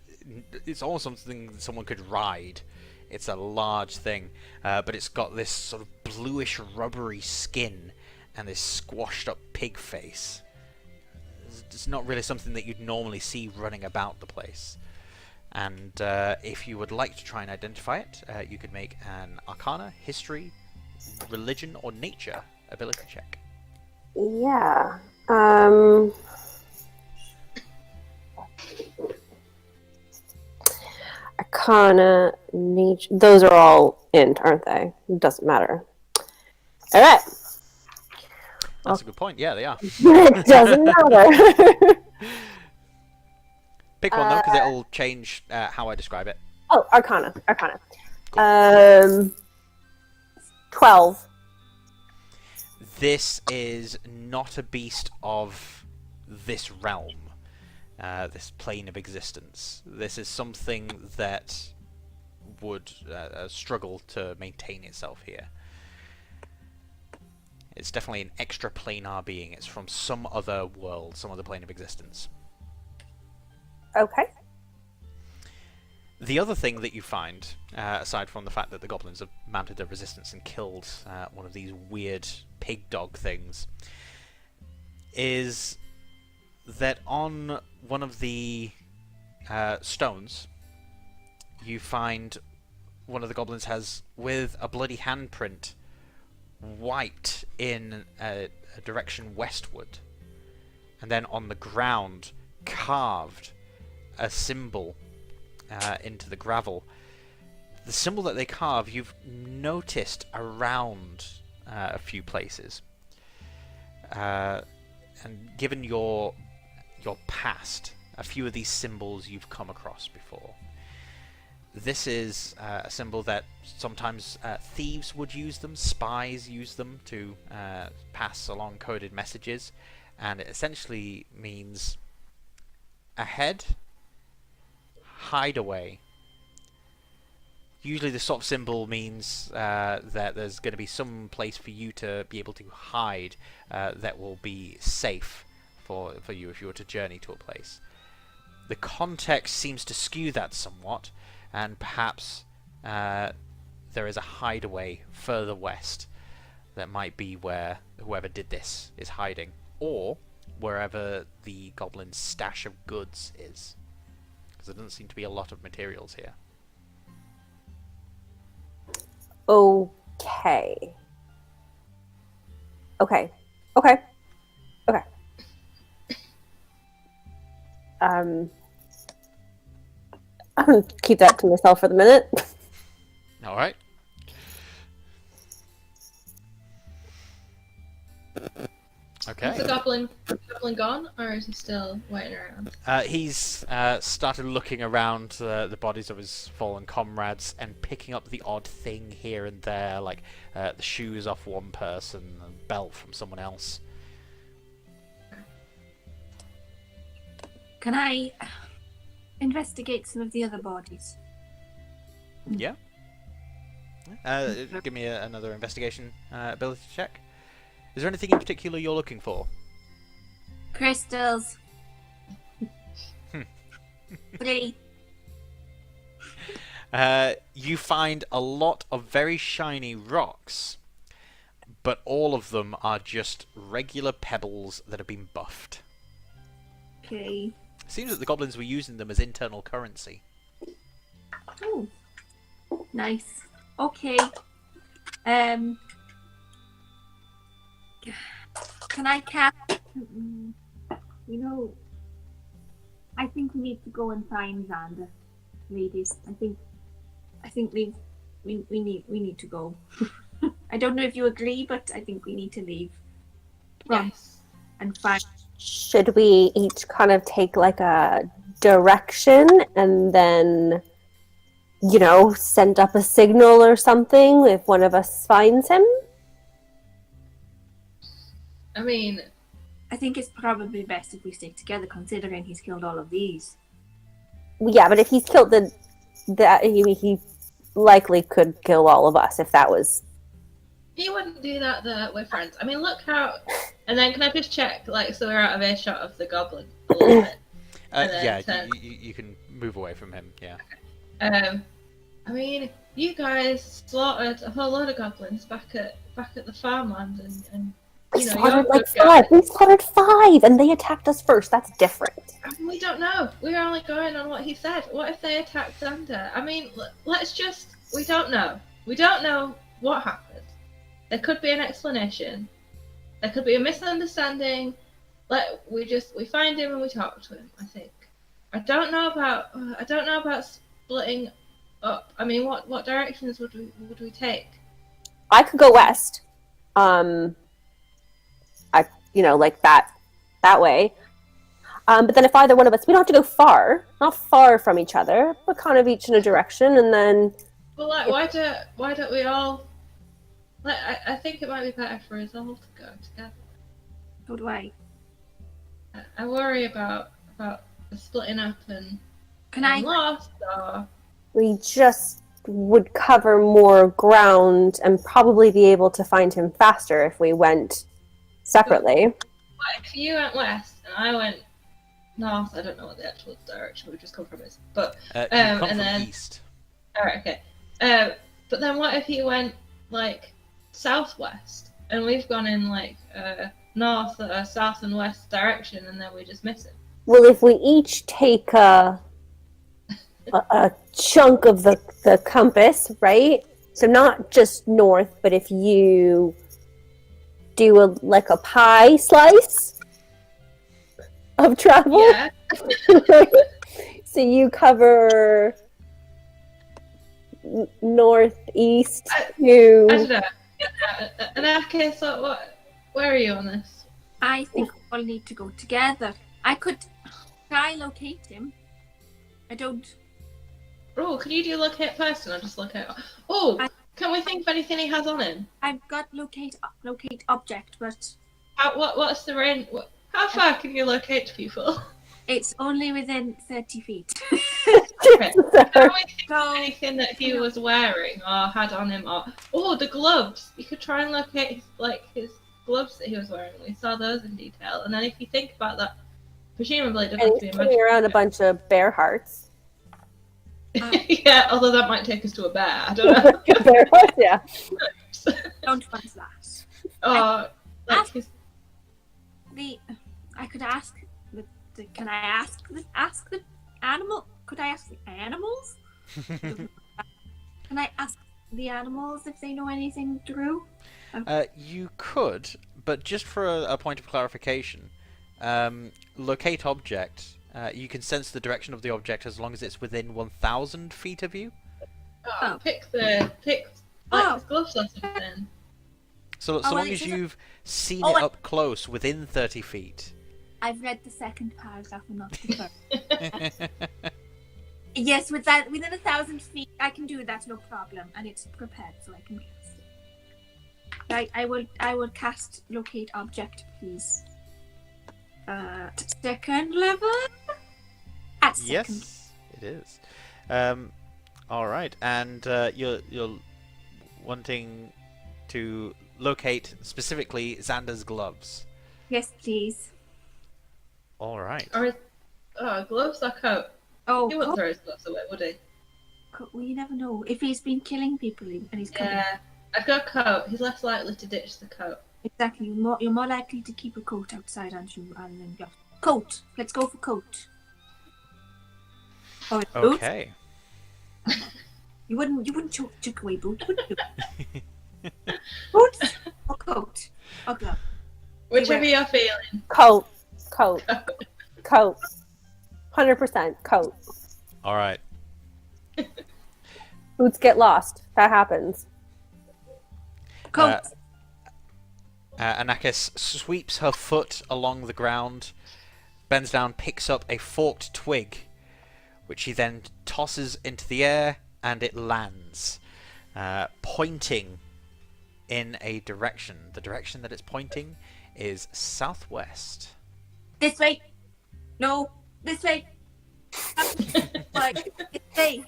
it's almost something that someone could ride. It's a large thing, but it's got this sort of bluish rubbery skin and this squashed up pig face. It's not really something that you'd normally see running about the place. And if you would like to try and identify it, you could make an Arcana, History, Religion, or Nature ability check. Yeah. Arcana, nature. Those are all int, aren't they? It doesn't matter. All right. That's a good point. Yeah, they are. It doesn't matter. Pick one though, because it'll change how I describe it. Oh, Arcana. Cool. 12. This is not a beast of this realm, this plane of existence. This is something that would struggle to maintain itself here. It's definitely an extra-planar being. It's from some other world, some other plane of existence. Okay. The other thing that you find, aside from the fact that the goblins have mounted their resistance and killed one of these weird pig dog things, is that on one of the stones, you find one of the goblins has, with a bloody handprint, wiped in a direction westward, and then on the ground carved a symbol into the gravel. The symbol that they carve, you've noticed around a few places, and given your past, a few of these symbols you've come across before. This is a symbol that sometimes thieves would use them, spies use them to pass along coded messages, and it essentially means ahead, hide away. Usually this sort of symbol means that there's going to be some place for you to be able to hide that will be safe for you if you were to journey to a place. The context seems to skew that somewhat, and perhaps there is a hideaway further west that might be where whoever did this is hiding, or wherever the goblin's stash of goods is, because there doesn't seem to be a lot of materials here. Okay. I'm gonna keep that to myself for the minute. All right. Okay. Is the goblin gone, or is he still waiting around? He's started looking around the bodies of his fallen comrades and picking up the odd thing here and there, like the shoes off one person, a belt from someone else. Can I investigate some of the other bodies? Yeah. Give me another investigation ability check. Is there anything in particular you're looking for? Crystals. 3. You find a lot of very shiny rocks, but all of them are just regular pebbles that have been buffed. Okay. It seems that the goblins were using them as internal currency. Oh, nice. Okay. Can I cast? I think we need to go and find Xander, ladies. I think we need to go. I don't know if you agree, but I think we need to leave. Yes. And find. Should we each kind of take like a direction and then, send up a signal or something if one of us finds him? I mean, I think it's probably best if we stick together, considering he's killed all of these. Yeah, but if he's killed he likely could kill all of us if that was. He wouldn't do that though, we're friends. I mean, look how... And then can I just check, like, so we're out of earshot of the goblin a little bit? Yeah, you can move away from him, yeah. I mean, you guys slaughtered a whole load of goblins back at the farmland, and We you know, slaughtered you're like good guys. 5. We slaughtered 5, and they attacked us first. That's different. I mean, we don't know. We're only going on what he said. What if they attacked Xander? I mean, let's just... We don't know. We don't know what happened. There could be an explanation. There could be a misunderstanding. We find him and we talk to him, I think. I don't know about splitting up. I mean, what directions would we take? I could go west. Like that way. But then if either one of us, we don't have to go far, not far from each other, but kind of each in a direction, and then. Well, like, why don't we all? Like, I think it might be better for us all to go together. So do I. I worry about the splitting up and Can I? lost. Or... We just would cover more ground and probably be able to find him faster if we went separately. What if you went west and I went north? I don't know what the actual direction we just come from is, but You come and from then east. all right, okay. But then what if he went like southwest and we've gone in like north, south and west direction, and then we just miss him? Well, if we each take a chunk of the compass, right? So not just north, but if you do a pie slice of travel. Yeah. So you cover northeast I to. don't know. Anakis, where are you on this? I think we all need to go together. I could try locate him. I don't. Oh, can you do locate person or just locate? Oh, can we think of anything he has on him? I've got locate object, but What's the range? How far can you locate people? it's only within 30 feet. Okay. Can we think of So- anything that he was wearing or had on him? Or the gloves. You could try and locate his gloves that he was wearing. We saw those in detail. And then if you think about that, presumably it doesn't And have to he's be carrying around a bunch of bear hearts. Yeah, although that might take us to a bear. I don't know. Bear hearts, yeah. Don't want that. Or like his I could ask can I ask the animal? Could I ask the animals? Can I ask the animals if they know anything, Drew? You could, but just for a point of clarification, locate object. You can sense the direction of the object as long as it's within 1,000 feet of you. pick Oh. his gloves or something. So well, long it as doesn't- you've seen Oh, it up close within 30 feet. I've read the second paragraph and not the first. Yes, within 1,000 feet, I can do that, no problem, and it's prepared, so I can cast it. I will cast locate object, please. Second level. At second. Yes, it is. All right, and you're wanting to locate specifically Xander's gloves. Yes, please. All right. Or gloves or coat? Oh, He wouldn't throw his gloves away, would he? well, you never know if he's been killing people and he's coming. Yeah. I'd go coat. He's less likely to ditch the coat. Exactly. You're more likely to keep a coat outside, aren't you, rather than gloves? Coat. Let's go for coat. Or boots. Okay. You wouldn't chuck away boots, would you? Boots or coat or glove. Whichever you're feeling. Coat. 100% coat. All right. Boots get lost. That happens. Coat. Anakis sweeps her foot along the ground, bends down, picks up a forked twig, which she then tosses into the air, and it lands, pointing in a direction. The direction that it's pointing is southwest. This way. No, this way. Like, this way.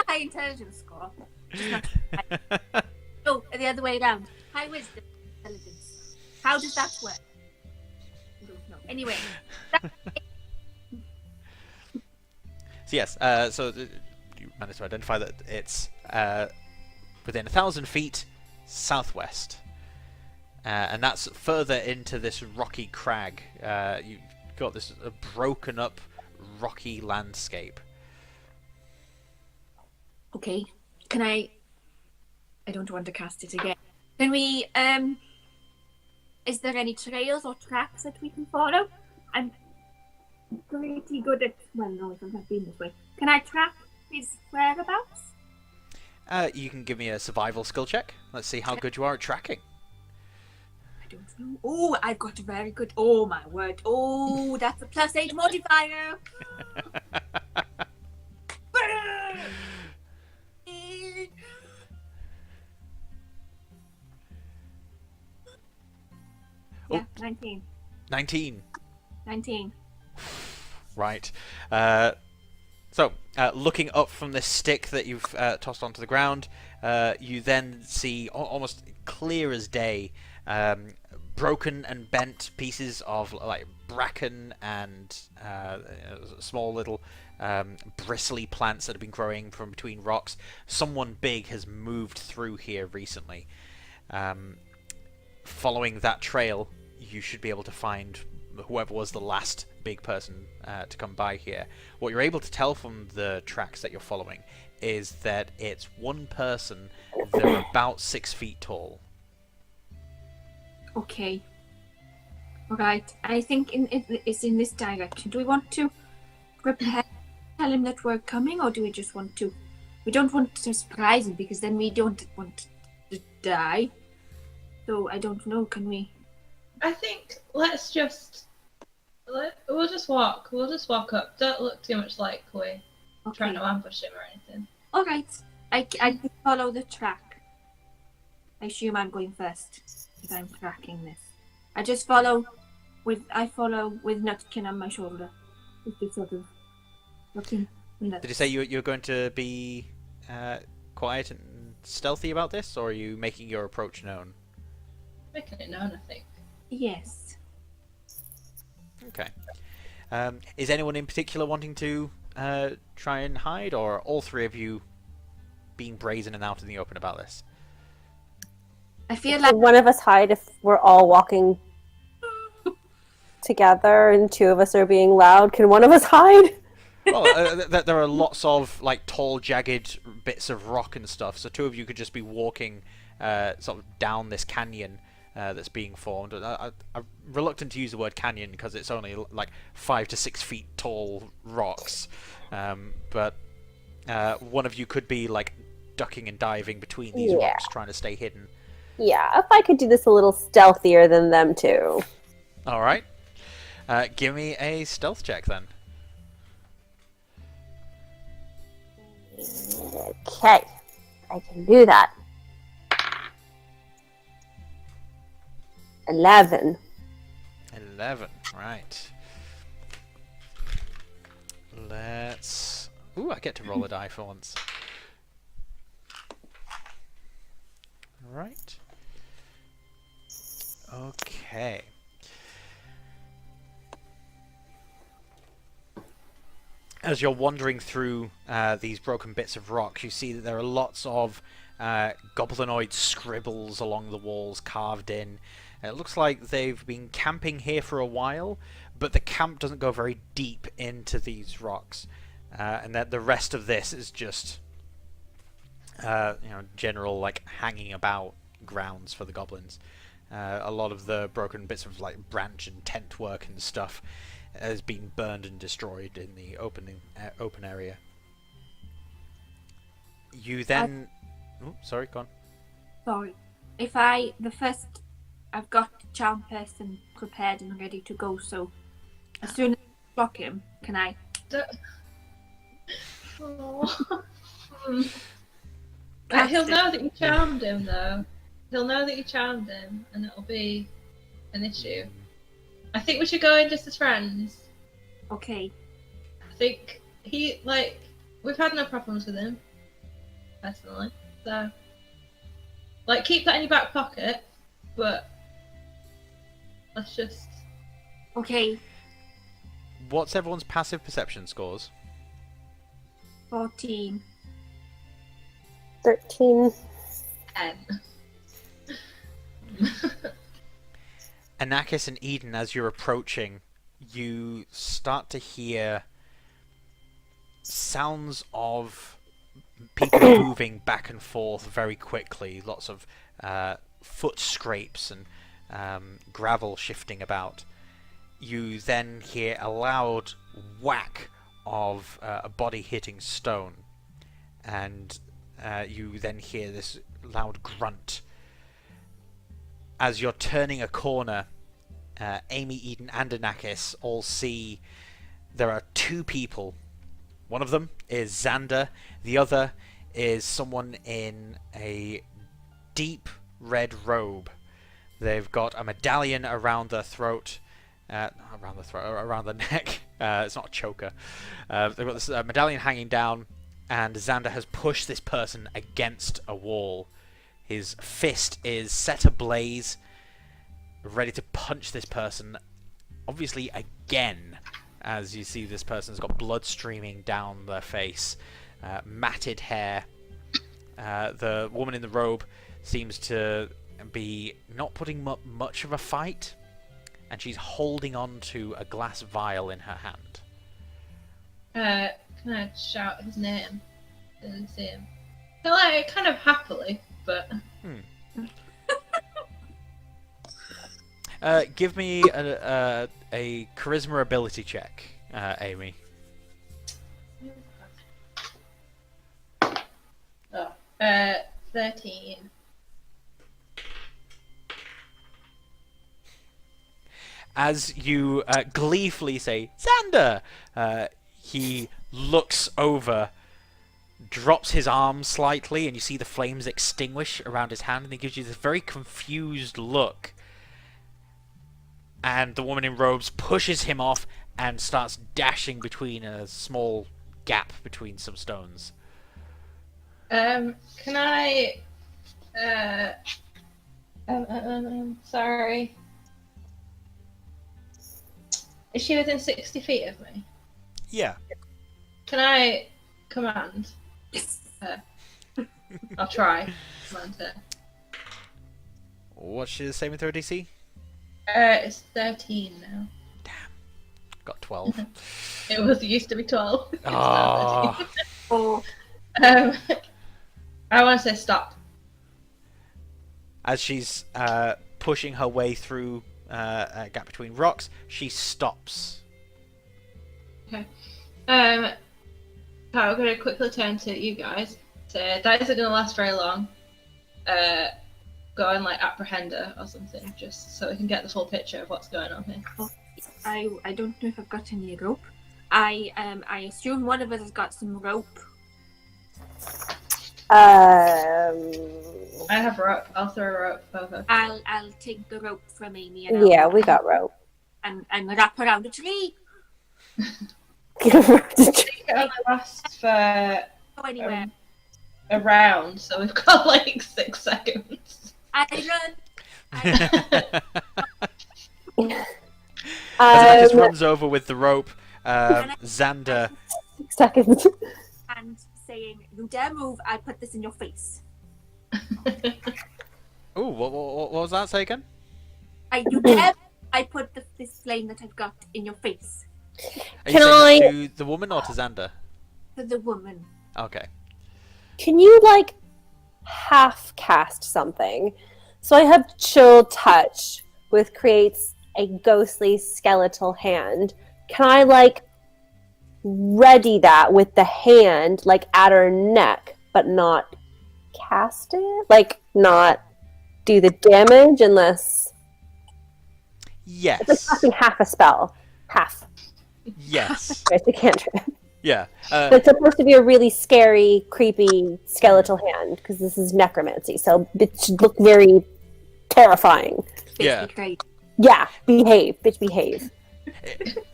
High intelligence score. Just not high. No, the other way around. High wisdom, intelligence. How does that work? I don't know. Anyway. So yes, you managed to identify that it's within 1,000 feet southwest. And that's further into this rocky crag. You've got this broken up rocky landscape. Okay. Can I don't want to cast it again. Can we is there any trails or tracks that we can follow? I'm pretty good at no, I've not been this way. Can I track his whereabouts? You can give me a survival skill check. Let's see how good you are at tracking. I don't know. Oh, I've got a very good. Oh my word. Oh, that's a +8 modifier. Yeah, 19. 19. 19. Right. So, looking up from this stick that you've tossed onto the ground, you then see almost clear as day broken and bent pieces of like bracken and small little bristly plants that have been growing from between rocks. Someone big has moved through here recently. Following that trail, you should be able to find whoever was the last big person to come by here. What you're able to tell from the tracks that you're following is that it's one person. They're about 6 feet tall. Okay. Alright. I think it's in this direction. Do we want to prepare, tell him that we're coming, or do we just want to... We don't want to surprise him, because then we don't want to die. So, I don't know, can we... I think we'll just walk. We'll just walk up. Don't look too much like we're trying to ambush him or anything. Alright. I can follow the track. I assume I'm going first, if I'm tracking this. I follow with Nutkin on my shoulder. Just sort of looking. Did you say you're going to be quiet and stealthy about this, or are you making your approach known? Making it known, I think. Yes. Okay. Is anyone in particular wanting to try and hide, or are all three of you being brazen and out in the open about this? I feel like Can one of us hide if we're all walking together and two of us are being loud? Can one of us hide? Well, there are lots of like tall, jagged bits of rock and stuff, so two of you could just be walking sort of down this canyon that's being formed. I'm reluctant to use the word canyon because it's only like 5 to 6 feet tall rocks, but one of you could be like ducking and diving between these rocks, trying to stay hidden. Yeah, if I could do this a little stealthier than them too. All right. Give me a stealth check then. Okay, I can do that. 11. 11. Right. Let's... Ooh, I get to roll a die for once. Right. Okay. As you're wandering through these broken bits of rock, you see that there are lots of goblinoid scribbles along the walls carved in. It looks like they've been camping here for a while, but the camp doesn't go very deep into these rocks, and that the rest of this is just general like hanging about grounds for the goblins. A lot of the broken bits of like branch and tent work and stuff has been burned and destroyed in the open area. You then... Oh, sorry, go on. Sorry. I've got charm person prepared and ready to go, so as soon as I block him, can I... Oh. He'll know that you charmed him, though. he'll know that you charmed him, and it'll be an issue. I think we should go in just as friends. Okay. I think we've had no problems with him, personally. So, keep that in your back pocket, but let's just... Okay. What's everyone's passive perception scores? 14. 13. 10. Anakis and Eden, as you're approaching, you start to hear sounds of people moving back and forth very quickly. Lots of foot scrapes and gravel shifting about. You then hear a loud whack of a body hitting stone, and you then hear this loud grunt. As you're turning a corner, Amy, Eden, and Anakis all see there are two people. One of them is Xander, the other is someone in a deep red robe. They've got a medallion around their throat, around the neck. It's not a choker. They've got this medallion hanging down, and Xander has pushed this person against a wall. His fist is set ablaze, ready to punch this person, obviously again, as you see this person's got blood streaming down their face, matted hair. The woman in the robe seems to be not putting much of a fight, and she's holding on to a glass vial in her hand. Can I shout his name? Didn't see him. Kind of happily, but... Give me a charisma ability check, Amy. Oh, 13. As you gleefully say, Xander, he looks over, drops his arm slightly, and you see the flames extinguish around his hand, and he gives you this very confused look. And the woman in robes pushes him off and starts dashing between a small gap between some stones. Can I... sorry. Is she within 60 feet of me? Yeah. Can I command? I'll try. Command her. What's your saving throw DC? It's 13 now. Got 12. It used to be 12. It's now Oh. 13. Oh. I want to say stop. As she's pushing her way through a gap between rocks, she stops. Okay. I'm going to quickly turn to you guys. Say, that isn't going to last very long. Go and apprehend her or something, just so we can get the full picture of what's going on here. I don't know if I've got any rope. I assume one of us has got some rope. I have rope. I'll throw a rope over. I'll take the rope from Amy and Yeah, we got rope. and wrap around a tree. I think it only lasts for Go anywhere. a round, so we've got 6 seconds. I run. As it just runs over with the rope, Xander... Seconds. And saying, "You dare move, I'll put this in your face." Ooh, what was that? Say again? You dare? I put this flame that I've got in your face. Are you saying this to the woman or to Xander? To the woman. Okay. Can you half cast something? So I have chill touch, which creates a ghostly skeletal hand. Can I ready that with the hand at her neck, but not cast it? Not do the damage unless Yes. it's casting half a spell. Half. Yes. It's a cantrip. Yeah. But it's supposed to be a really scary, creepy skeletal hand because this is necromancy, so it should look very terrifying. Yeah. Basically, great. Yeah, behave, bitch, behave.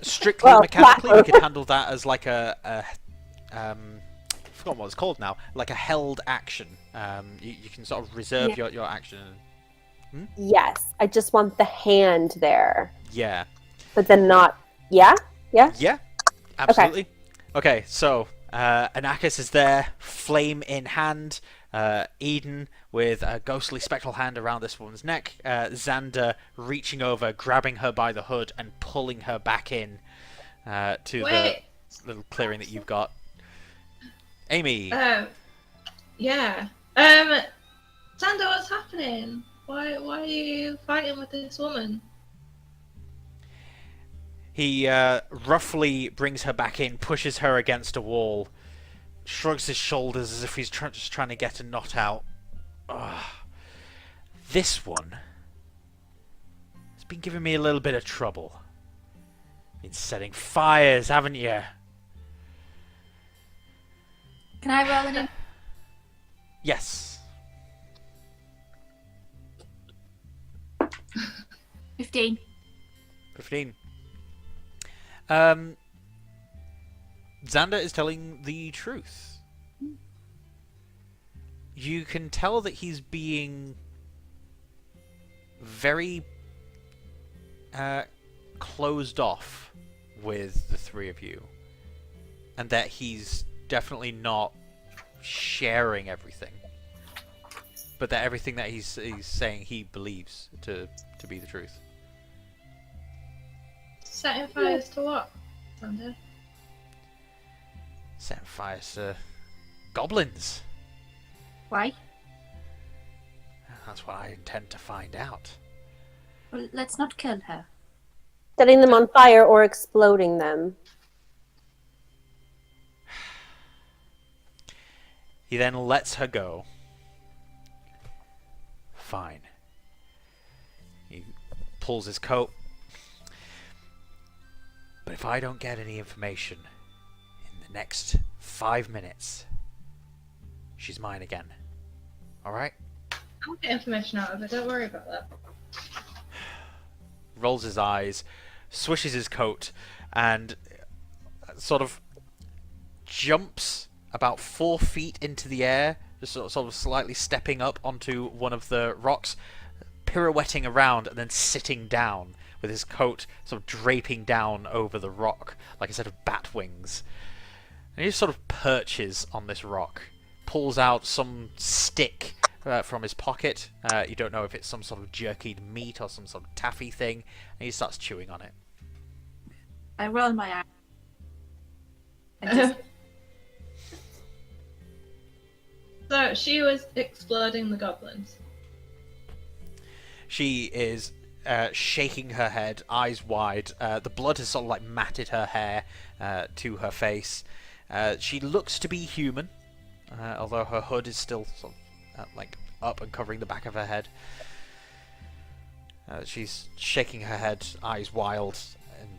Strictly Well, mechanically, we flat- could handle that as like I forgot what it's called now. Like a held action. You can sort of reserve your action. Yes, I just want the hand there, Yeah. but then not. Yeah. Yeah. Absolutely. Okay, so Anakis is there, flame in hand. Eden with a ghostly spectral hand around this woman's neck. Xander reaching over, grabbing her by the hood, and pulling her back in to the little clearing that you've got. Amy. Yeah. Xander, what's happening? Why are you fighting with this woman? He roughly brings her back in, pushes her against a wall, shrugs his shoulders as if he's just trying to get a knot out. Ugh. This one has been giving me a little bit of trouble. Been setting fires, haven't you? Can I roll it in? Yes. 15. 15. Xander is telling the truth. You can tell that he's being very closed off with the three of you, and that he's definitely not sharing everything, but that everything that he's saying he believes to be the truth. Setting fires to what, Xander? Setting fires to goblins. Why? That's what I intend to find out. Well, let's not kill her. Setting them on fire or exploding them. He then lets her go. Fine. He pulls his coat. But if I don't get any information in the next 5 minutes, she's mine again. Alright? I'll get information out of it, don't worry about that. Rolls his eyes, swishes his coat, and sort of jumps about 4 feet into the air, just sort of slightly stepping up onto one of the rocks, pirouetting around and then sitting down with his coat sort of draping down over the rock like a set of bat wings. And he just sort of perches on this rock, pulls out some stick from his pocket. You don't know if it's some sort of jerkied meat or some sort of taffy thing, and he starts chewing on it. I roll my eye. And just, So she was exploding the goblins. She is shaking her head, eyes wide. The blood has sort of like matted her hair to her face. She looks to be human, although her hood is still sort of like up and covering the back of her head. She's shaking her head, eyes wild, and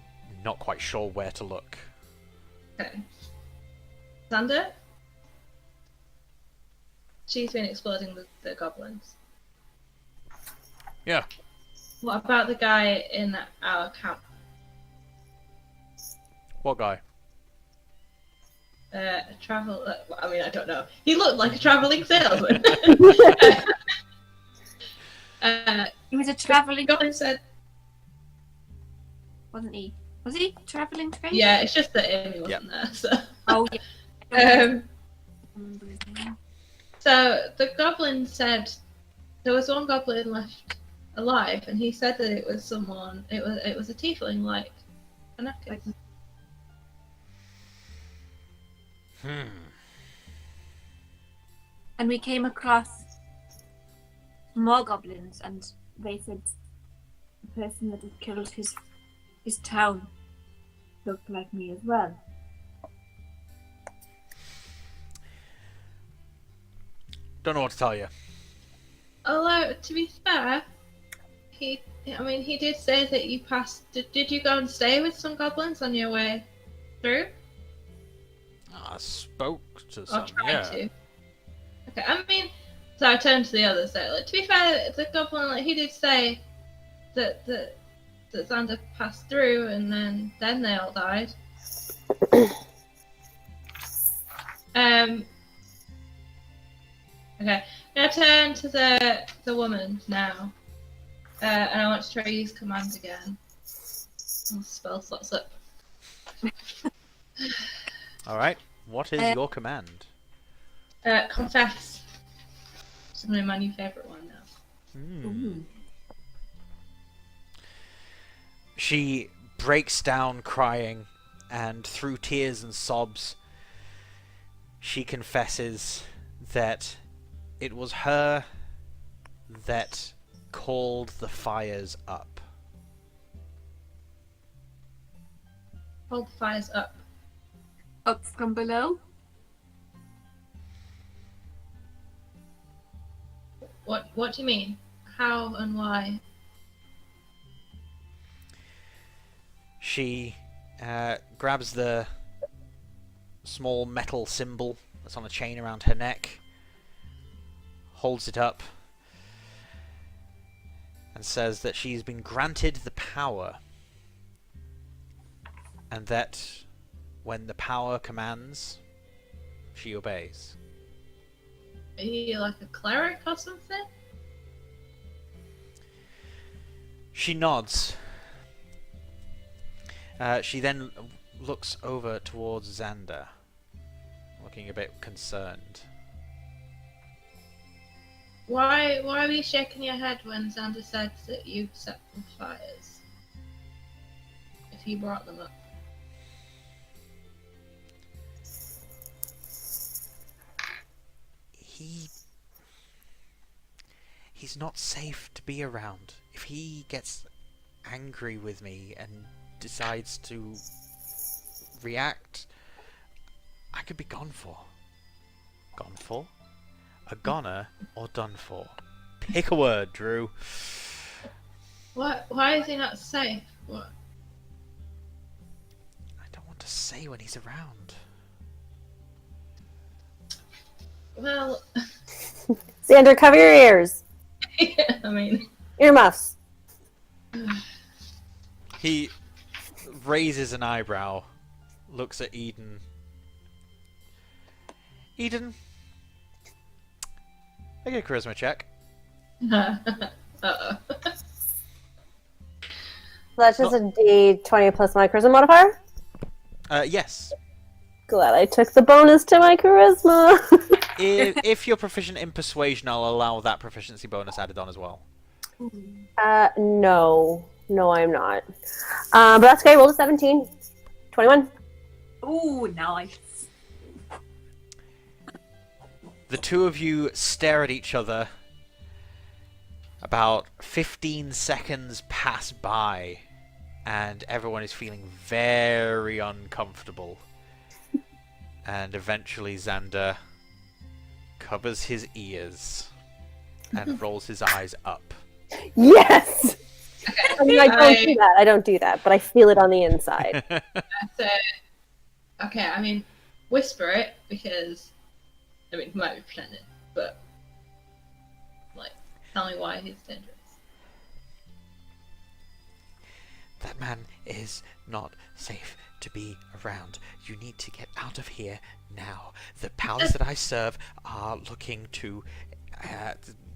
not quite sure where to look. Okay. Xander? She's been exploding the goblins. Yeah. What about the guy in our camp? What guy? A travel. I mean, I don't know. He looked like a traveling salesman. he was a travelling, Goblin said, wasn't he? Was he travelling trade? "Yeah, it's just that Amy wasn't there." So. Oh yeah. I don't remember his name. So the goblin said there was one goblin left alive, and he said that it was someone. It was a tiefling like Anakis. And we came across more goblins, and they said the person that had killed his town looked like me as well. Don't know what to tell you. Although, to be fair, he did say that you passed. Did you go and stay with some goblins on your way through? I spoke to Or some, tried yeah. to. Okay, I mean, so I turned to the others. So, like, to be fair, the goblin, like, he did say that Xander passed through, and then they all died. Okay, I'm gonna turn to the woman now, and I want to try to use command again. Oh, spell slots up. Alright, what is your command? Confess. It's gonna be my new favourite one now. Hmm. She breaks down crying, and through tears and sobs, she confesses that it was her that called the fires up. Hold the fires up. Up from below? What do you mean? How and why? She grabs the small metal symbol that's on a chain around her neck, holds it up, and says that she's been granted the power, and that when the power commands, she obeys. Are you like a cleric or something? She nods. She then looks over towards Xander, looking a bit concerned. Why were you shaking your head when Xander said that you set the fires? If you brought them up. He's not safe to be around. If he gets angry with me and decides to react, I could be gone for. Gone for? A goner or done for? Pick a word, Drew. What? Why is he not safe? What? I don't want to say when he's around. Well, Xander, cover your ears. yeah, I mean, Earmuffs. He raises an eyebrow, looks at Eden. Eden, make a charisma check. uh-oh. That's just a D20 plus my charisma modifier. Yes. Glad I took the bonus to my charisma. If you're proficient in persuasion, I'll allow that proficiency bonus added on as well. No. No, I'm not. But that's okay. Roll a 17. 21. Ooh, nice. The two of you stare at each other. About 15 seconds pass by, and everyone is feeling very uncomfortable. And eventually Xander covers his ears and rolls his eyes up. Yes! I mean, I don't do that. I don't do that, but I feel it on the inside. So, okay, I mean, whisper it because, I mean, he might be pretending, but, like, tell me why he's dangerous. That man is not safe to be around. You need to get out of here now. The powers that I serve are looking to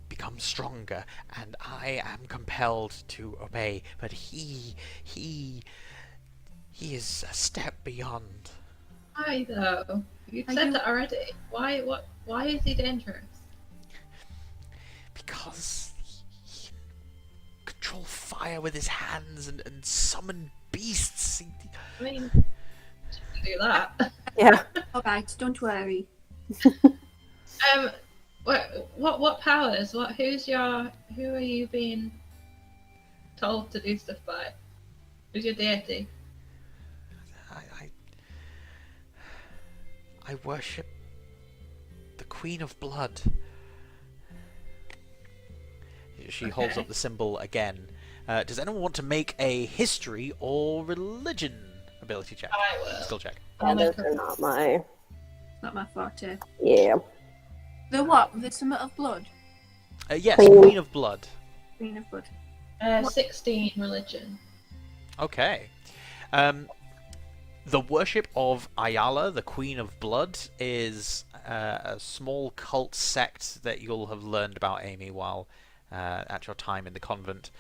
become stronger, and I am compelled to obey. But he is a step beyond. Why though? You said that already. Why? What? Why is he dangerous? Because he can control fire with his hands and summon beasts. I mean, you can do that. Yeah. Alright, don't worry. What powers? Who are you being told to do stuff by? Who's your deity? I worship the Queen of Blood. She holds up the symbol again. Does anyone want to make a history or religion ability check? I will. Skill check. Yeah, those are not my... Not my forte. Yeah. The what? The Summit of Blood? Yes, Queen. Queen of Blood. Queen of Blood. 16 religion. Okay. The worship of Ayala, the Queen of Blood, is a small cult sect that you'll have learned about, Amy, while at your time in the convent.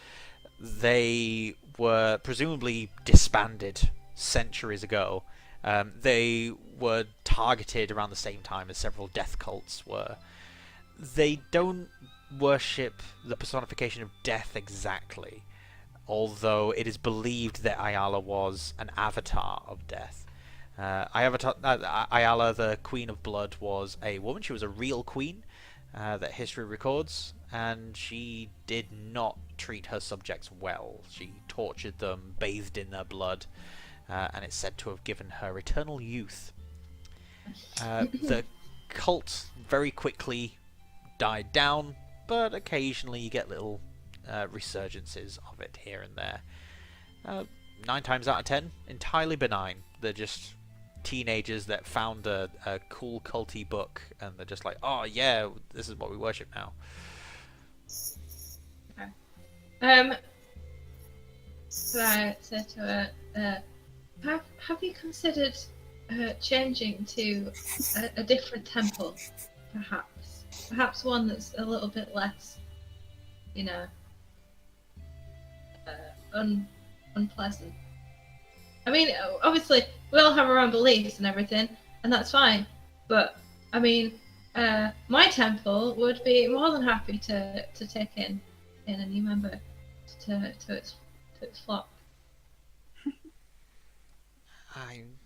They were presumably disbanded centuries ago. They were targeted around the same time as several death cults were. They don't worship the personification of death exactly, although it is believed that Ayala was an avatar of death. Ayala, the Queen of Blood, was a woman. She was a real queen that history records, and she did not treat her subjects well. She tortured them, bathed in their blood, and it's said to have given her eternal youth. The cult very quickly died down, but occasionally you get little resurgences of it here and there. 9 times out of 10, entirely benign. They're just teenagers that found a cool culty book, and they're just like, oh yeah, this is what we worship now. So I said to her, have you considered changing to a different temple, perhaps? Perhaps one that's a little bit less, unpleasant. I mean, obviously, we all have our own beliefs and everything, and that's fine. But, I mean, my temple would be more than happy to take in a new member to its flock. I'm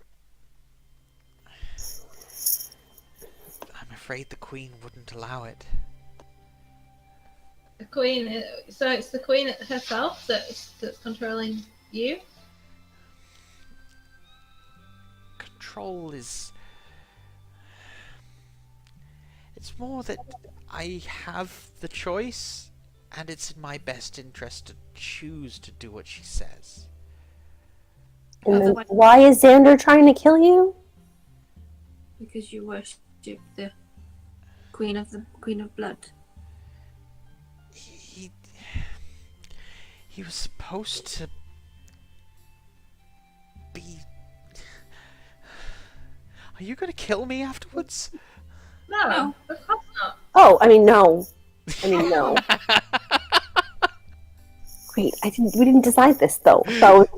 afraid the Queen wouldn't allow it. The Queen, so it's the Queen herself that's controlling you? Control is... It's more that I have the choice, and it's in my best interest to choose to do what she says. And then why is Xander trying to kill you? Because you worship the Queen of Blood. He was supposed to be... Are you gonna kill me afterwards? No, of course not. Oh, I mean, no. No. Wait, we didn't decide this, though. So,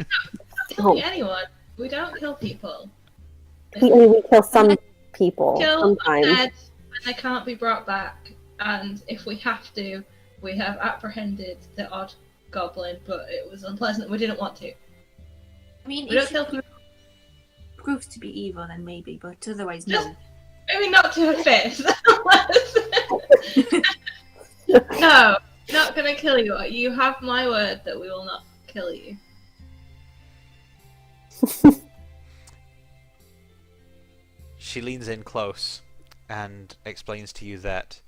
Killing anyone. We don't kill people. we kill some people Kill sometimes. dead when they can't be brought back, and if we have to, we have apprehended the odd goblin, but it was unpleasant. We didn't want to. I mean, We don't if kill she people. proves to be evil, then maybe, but otherwise, no. Maybe not to her face. No, not gonna kill you. You have my word that we will not kill you. She leans in close and explains to you that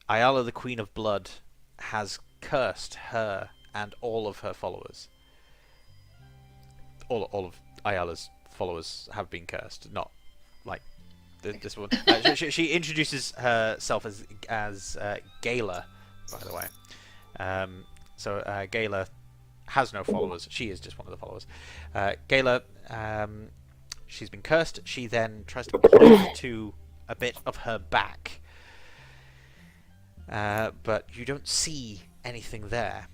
Ayala, the Queen of Blood, has cursed her and all of her followers. All of Ayala's followers have been cursed, not like this one. She introduces herself as Gala, by the way. So Gala has no followers. She is just one of the followers. Gala, she's been cursed. She then tries to point to a bit of her back, but you don't see anything there.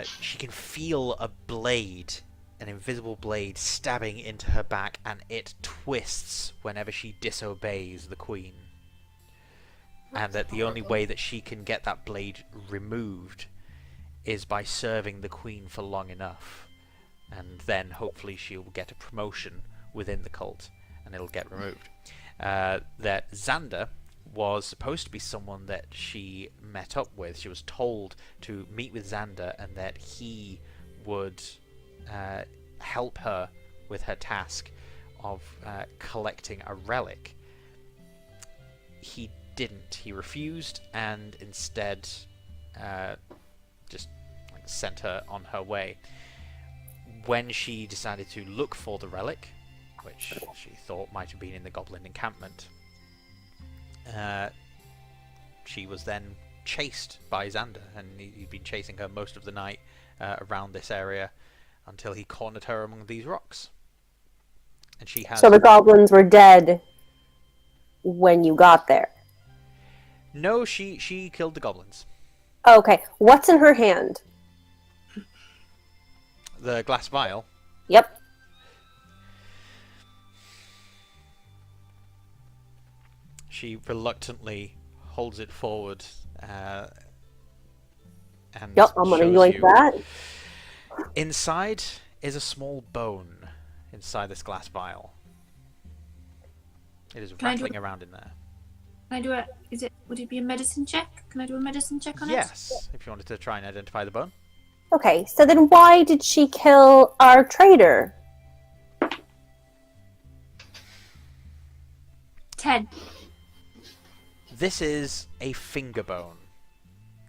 She can feel a blade, an invisible blade, stabbing into her back, and it twists whenever she disobeys the Queen. And that the only way that she can get that blade removed is by serving the Queen for long enough, and then hopefully she'll get a promotion within the cult and it'll get removed. That Xander was supposed to be someone that she met up with. She was told to meet with Xander and that he would help her with her task of collecting a relic. He didn't. He refused and instead just sent her on her way. When she decided to look for the relic, which she thought might have been in the goblin encampment. She was then chased by Xander, and he'd been chasing her most of the night around this area until he cornered her among these rocks. And she has... So the goblins were dead when you got there? No, she killed the goblins. Okay, what's in her hand? The glass vial. Yep. She reluctantly holds it forward and Yep, I'm gonna shows yoink you. that. Inside is a small bone inside this glass vial. It is Can I do rattling it? around in there. Can I do a? Would it be a medicine check? Can I do a medicine check on it? Yes, if you wanted to try and identify the bone. Okay, so then why did she kill our trader? 10. This is a finger bone.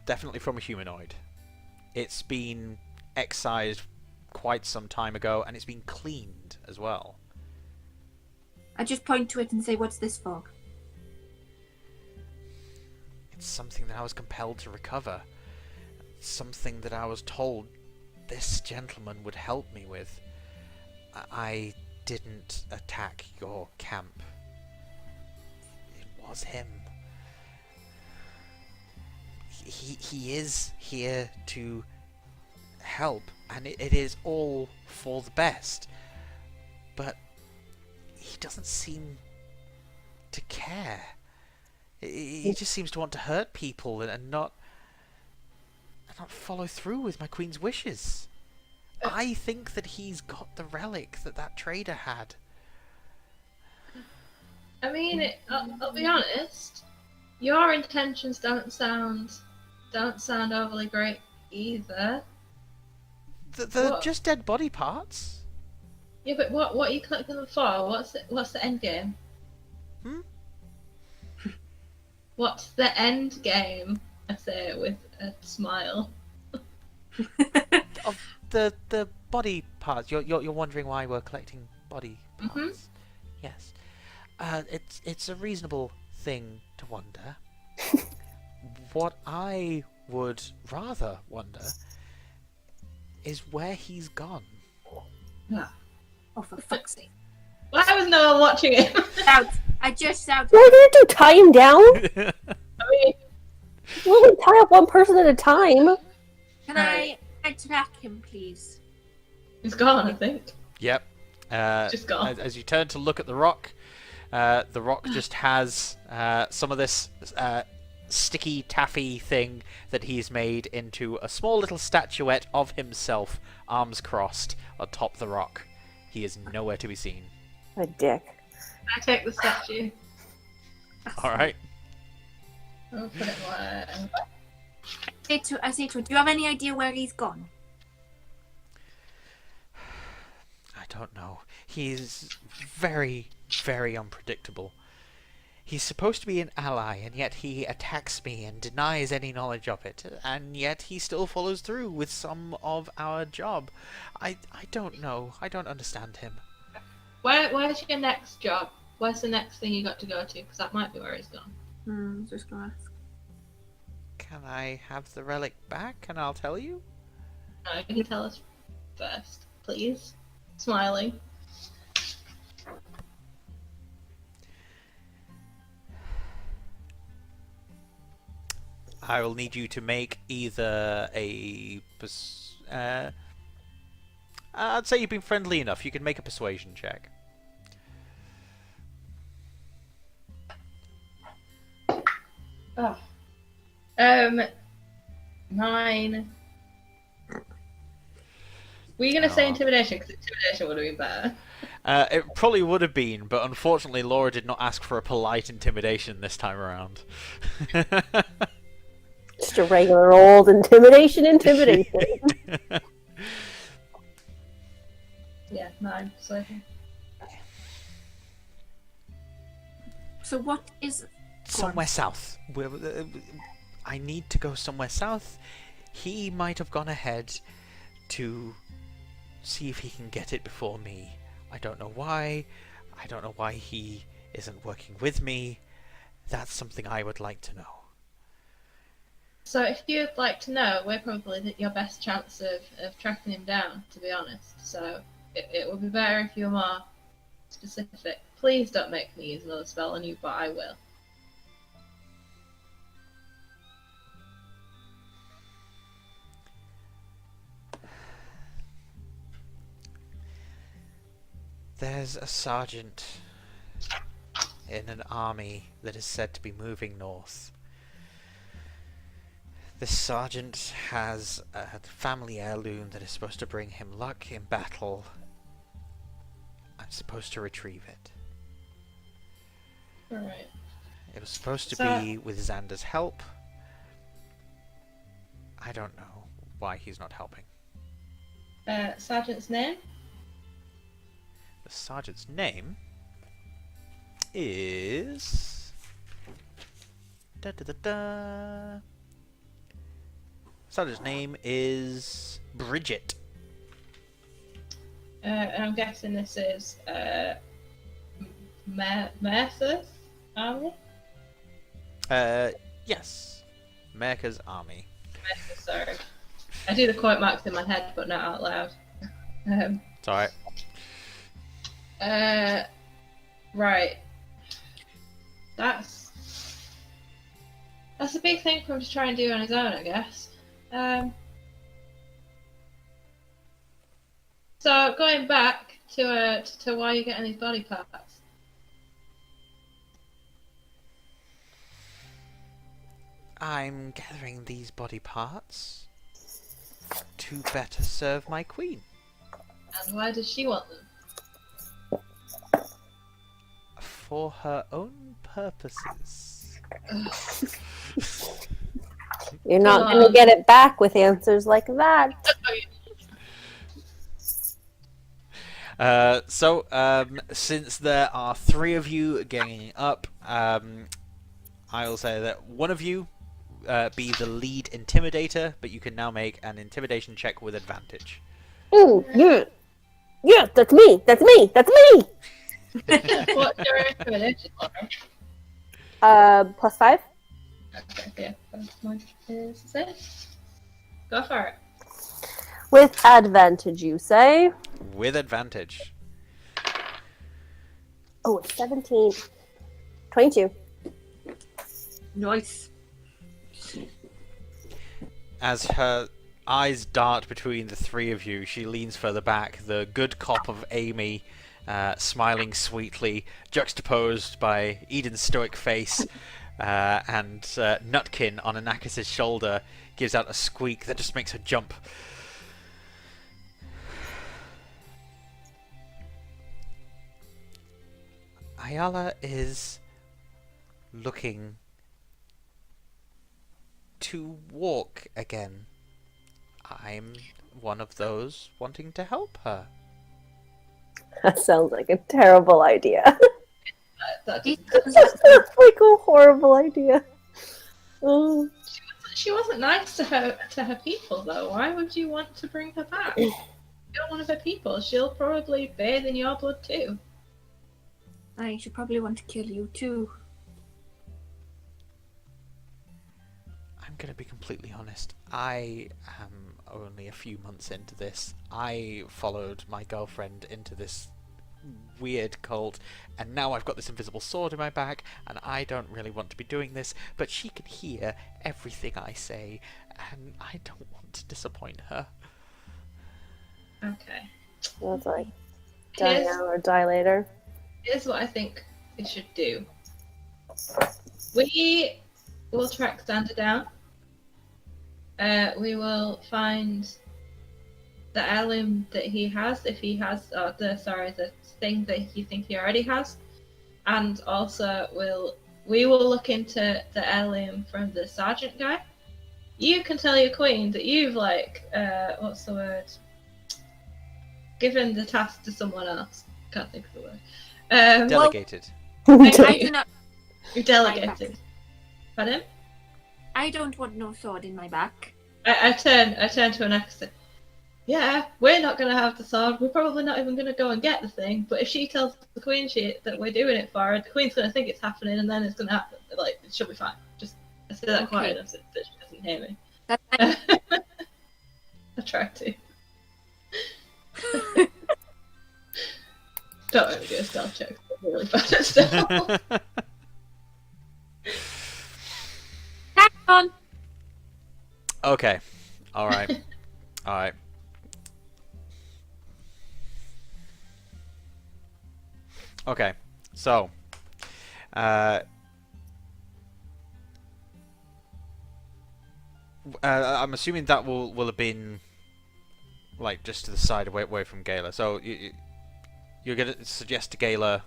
Definitely from a humanoid. It's been excised quite some time ago, and it's been cleaned as well. I just point to it and say, "What's this for?" It's something that I was compelled to recover. Something that I was told this gentleman would help me with. I didn't attack your camp. It was him. He is here to help, and it is all for the best. But he doesn't seem to care. He just seems to want to hurt people and not follow through with my queen's wishes. I think that he's got the relic that trader had. I mean, I'll be honest. Your intentions don't sound overly great either. They're What? just dead body parts. Yeah, but what are you collecting them for? What's the end game? Hmm? What's the end game? I say it with a smile. Of the body parts. You're wondering why we're collecting body parts. Mhm. Yes. It's a reasonable thing to wonder. What I would rather wonder is where he's gone. Oh, for fuck's sake! Why was no one watching it? Shout! I just shouted. What are we gonna do? Tie him down? I mean, We only tie up one person at a time. Can I track him, please? he's gone, I think. Yep. Just gone. As you turn to look at the rock just has some of this sticky taffy thing that he's made into a small little statuette of himself, arms crossed, atop the rock. He is nowhere to be seen. A dick. I take the statue. Alright. I'll put it where... I say to him, do you have any idea where he's gone? I don't know. He's very, very unpredictable. He's supposed to be an ally, and yet he attacks me and denies any knowledge of it, and yet he still follows through with some of our job. I don't know. I don't understand him. Where's your next job? Where's the next thing you got to go to? Because that might be where he's gone. Just gonna ask. Can I have the relic back, and I'll tell you? No, you can tell us first, please. Smiling. I will need you to make either I'd say you've been friendly enough. You can make a persuasion check. Oh. 9. Were you going to say Oh. intimidation? Because intimidation would have been better. It probably would have been, but unfortunately Laura did not ask for a polite intimidation this time around. Just a regular old intimidation. Yeah, 9. So So what is... Somewhere south. I need to go somewhere south. He might have gone ahead to see if he can get it before me. I don't know why. I don't know why he isn't working with me. That's something I would like to know. So if you'd like to know, we're probably your best chance of tracking him down, to be honest. So it would be better if you were more specific. Please don't make me use another spell on you, but I will. There's a sergeant in an army that is said to be moving north. This sergeant has a family heirloom that is supposed to bring him luck in battle. I'm supposed to retrieve it. Alright. It was supposed to So- be with Xander's help. I don't know why he's not helping. Sergeant's name? The sergeant's name is... Da-da-da-da. Sergeant's name is Bridget. And I'm guessing this is Mercer's army? Yes. America's army. Mercer, sorry. I do the quote marks in my head, but not out loud. It's alright. Right. That's a big thing for him to try and do on his own, I guess. So going back to why you're getting these body parts. I'm gathering these body parts to better serve my queen. And why does she want them? For her own purposes. You're not going to get it back with answers like that. Since there are three of you ganging up, I'll say that one of you be the lead intimidator, but you can now make an intimidation check with advantage. Ooh, yeah. Yeah, that's me. That's me. That's me. What's your intimidation, Laura? +5. Okay, yeah, that's my is it. Go for it. With advantage, you say? With advantage. Oh, it's 17. 22. Nice. As her eyes dart between the three of you, she leans further back, the good cop of Amy smiling sweetly, juxtaposed by Eden's stoic face, and Nutkin on Anakis' shoulder gives out a squeak that just makes her jump. Ayala is looking to walk again. I'm one of those wanting to help her. That sounds like a terrible idea. That That's like a horrible idea. Oh. She wasn't nice to her people though. Why would you want to bring her back? You're one of her people. She'll probably bathe in your blood too. I should probably want to kill you too. I'm gonna be completely honest. I am only a few months into this. I followed my girlfriend into this weird cult, and now I've got this invisible sword in my back, and I don't really want to be doing this, but she can hear everything I say, and I don't want to disappoint her. Okay. That's like die Here's- now or die later. Here's what I think we should do. We will track Xander down. We will find the heirloom that he has, if he has, or the thing that you think he already has, and also we will look into the heirloom from the sergeant guy. You can tell your queen that you've what's the word? Given the task to someone else. Can't think of the word. Delegated. I do not. You're delegated. Pardon? I don't want no sword in my back. I turn to an exit. yeah, we're not going to have the sword. We're probably not even going to go and get the thing. But if she tells the queen that we're doing it for her, the queen's going to think it's happening, and then it's going to happen. Like, it should be fine. Just I say that quiet enough that she doesn't hear me. That's I try to. Don't let me do a stealth check. I'm really bad at stealth. Hang on. Okay. All right. All right. Okay. So, I'm assuming that will have been like just to the side away from Gala. So you're gonna suggest to Gala,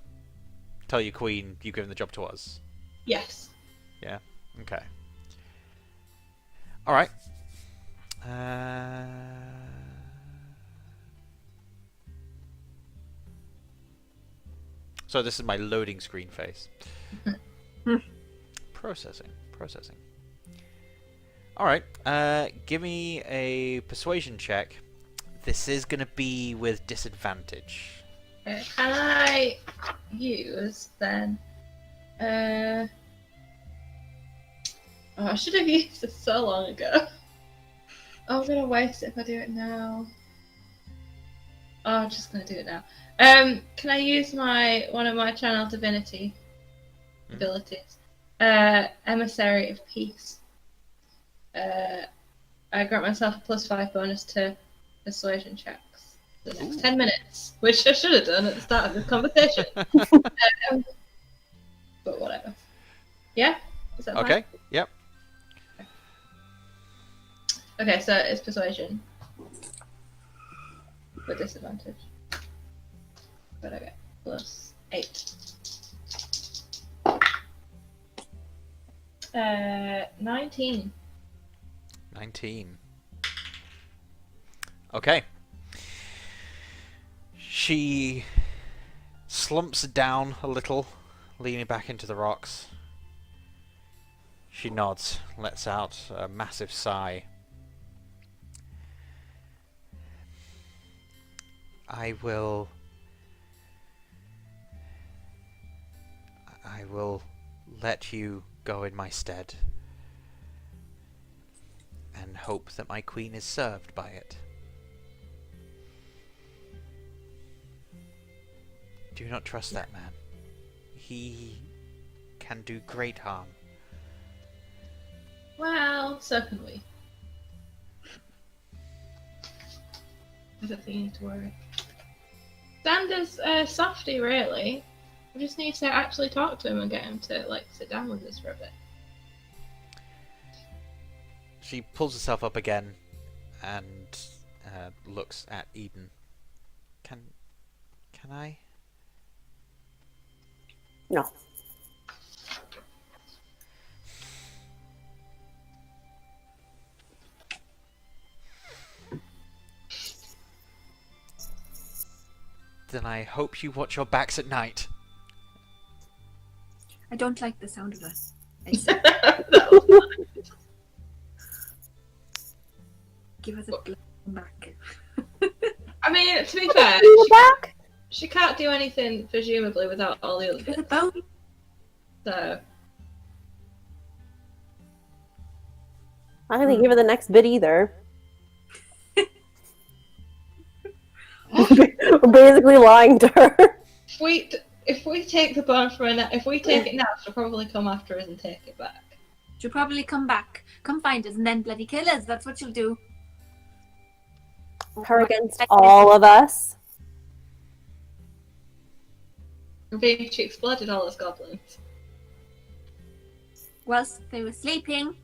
tell your queen you've given the job to us. Yes. Yeah. Okay. All right. So this is my loading screen face. Processing. All right. Give me a persuasion check. This is gonna be with disadvantage. Can I use then? Oh, I should have used this so long ago. Oh, I'm gonna waste it if I do it now. Oh, I'm just gonna do it now. Can I use one of my channel divinity abilities? Emissary of Peace. I grant myself a +5 bonus to persuasion checks for the next 10 minutes, which I should have done at the start of this conversation. But whatever. Yeah? Is that fine? Okay. Yep. Okay, so it's persuasion. With disadvantage. But I get +8. 19. 19. Okay. She slumps down a little, leaning back into the rocks. She nods, lets out a massive sigh. I will let you go in my stead and hope that my queen is served by it. Do not trust that man. He can do great harm. Well, so can we. I don't think you need to worry. Xander's softy, really. We just need to actually talk to him and get him to like sit down with us for a bit. She pulls herself up again and looks at Eden. Can I? No. Then I hope you watch your backs at night. I don't like the sound of that. That was fine. Give us a blessing back. I mean, to be fair, You back? she can't do anything presumably without all the other Give us a bits. bone. So I don't think give her the next bit either. We're basically lying to her. if we take the bone for if we take it now, she'll probably come after us and take it back. She'll probably come back, come find us, and then bloody kill us. That's what she'll do. Her against all of us. I mean, she exploded all those goblins. Whilst they were sleeping.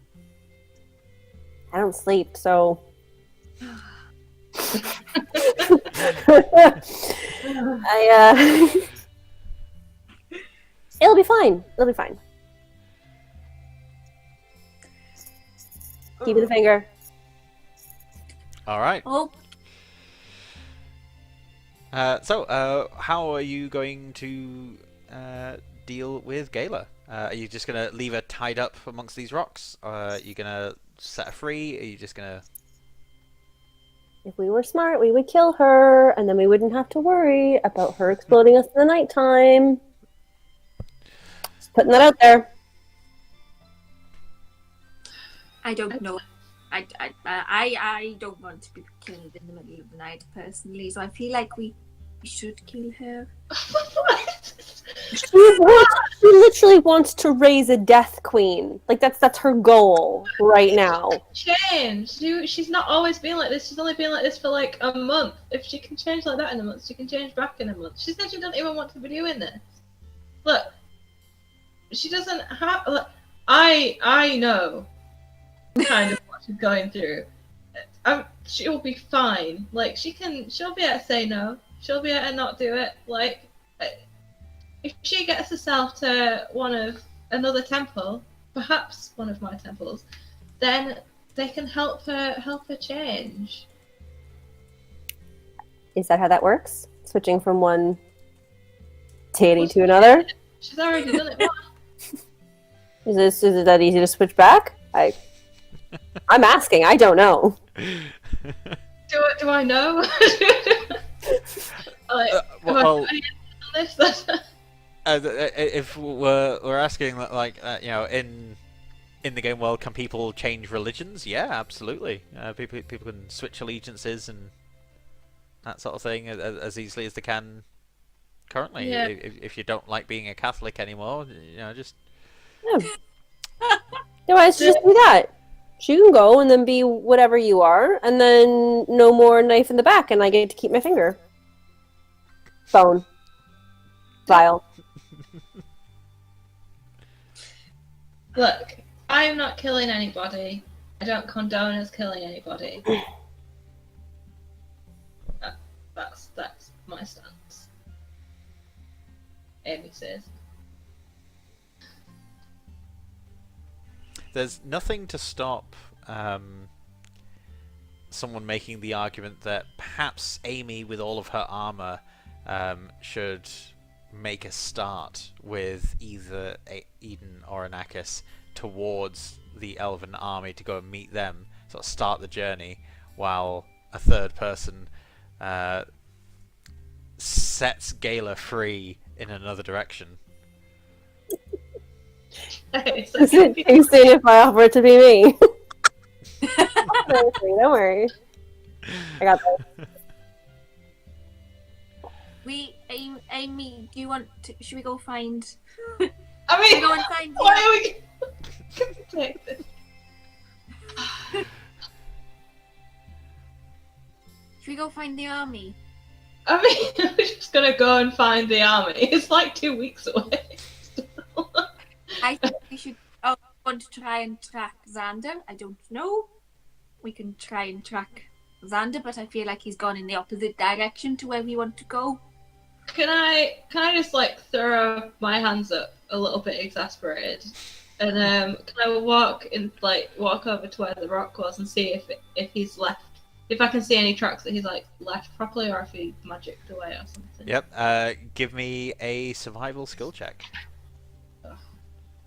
I don't sleep, so. It'll be fine. It'll be fine. Keep it a finger. All right. Oh, So, how are you going to deal with Gala? Are you just going to leave her tied up amongst these rocks? Are you going to set her free? Are you just going to... If we were smart, we would kill her, and then we wouldn't have to worry about her exploding us in the nighttime. Just putting that out there. I don't know. I don't want to be killed in the middle of the night personally, so I feel like we should kill her. She literally wants to raise a death queen. Like that's her goal right now. Change. She's not always been like this. She's only been like this for like a month. If she can change like that in a month, she can change back in a month. She said she doesn't even want to be doing this. Look, she doesn't have. Look, I know kind of what she's going through. She'll be fine. Like she'll be able to say no. She'll be able to not do it. Like if she gets herself to another temple, perhaps one of my temples, then they can help her change. Is that how that works? Switching from one deity to another? She's already done it once. Is it that easy to switch back? I'm asking. I don't know. Do I know? If we're asking, like, you know, in the game world, can people change religions? Yeah, absolutely. People can switch allegiances and that sort of thing as easily as they can currently. Yeah. If you don't like being a Catholic anymore, you know, just Otherwise, just do that. She can go and then be whatever you are, and then no more knife in the back, and I get to keep my finger. Bone. Vile. Look, I'm not killing anybody. I don't condone us killing anybody. That's my stance. Amy says. there's nothing to stop someone making the argument that perhaps Amy, with all of her armor, should make a start with either Eden or Anakis towards the Elven army to go and meet them, sort of start the journey, while a third person sets Gala free in another direction. Are you saying if I offer it to be me? Don't worry. I got this. Amy, do you want to, should we go find... I mean, go and find why are we take this? Should we go find the army? I mean, we're just gonna go and find the army. It's like 2 weeks away. I think we should want to try and track Xander. I don't know. We can try and track Xander, but I feel like he's gone in the opposite direction to where we want to go. Can I just like throw my hands up a little bit exasperated, and can I walk over to where the rock was and see if he's left, if I can see any tracks that he's like left properly, or if he magicked away or something. Yep. Give me a survival skill check. Do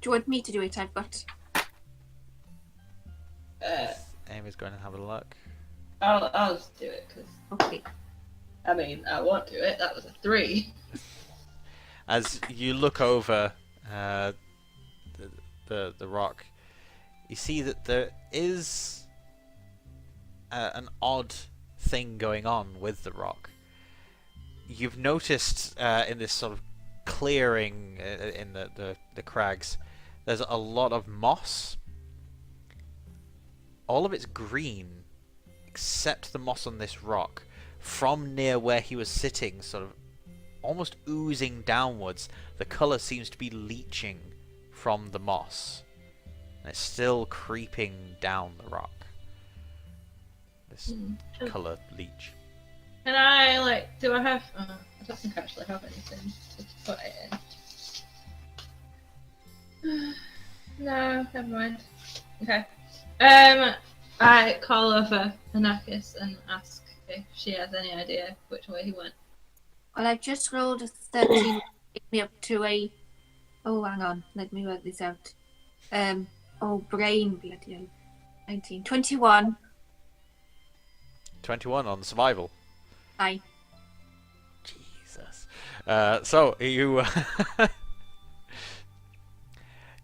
you want me to do it? I've got... Amy's going to have a look. I'll just do it because. Okay. I mean, I won't do it. That was a 3. As you look over the rock, you see that there is an odd thing going on with the rock. You've noticed in this sort of clearing in the crags, there's a lot of moss. All of it's green, except the moss on this rock. From near where he was sitting, sort of almost oozing downwards, the colour seems to be leaching from the moss. And it's still creeping down the rock. This colour leach. Can I, do I have... I don't think I actually have anything to put it in. No, never mind. Okay. I call over Anakis and ask if she has any idea which way he went. Well, I've just rolled a 13, take me up to a... Oh, hang on, let me work this out. Brain, bloody hell. 19, 21. 21 on survival. Aye. Jesus. So you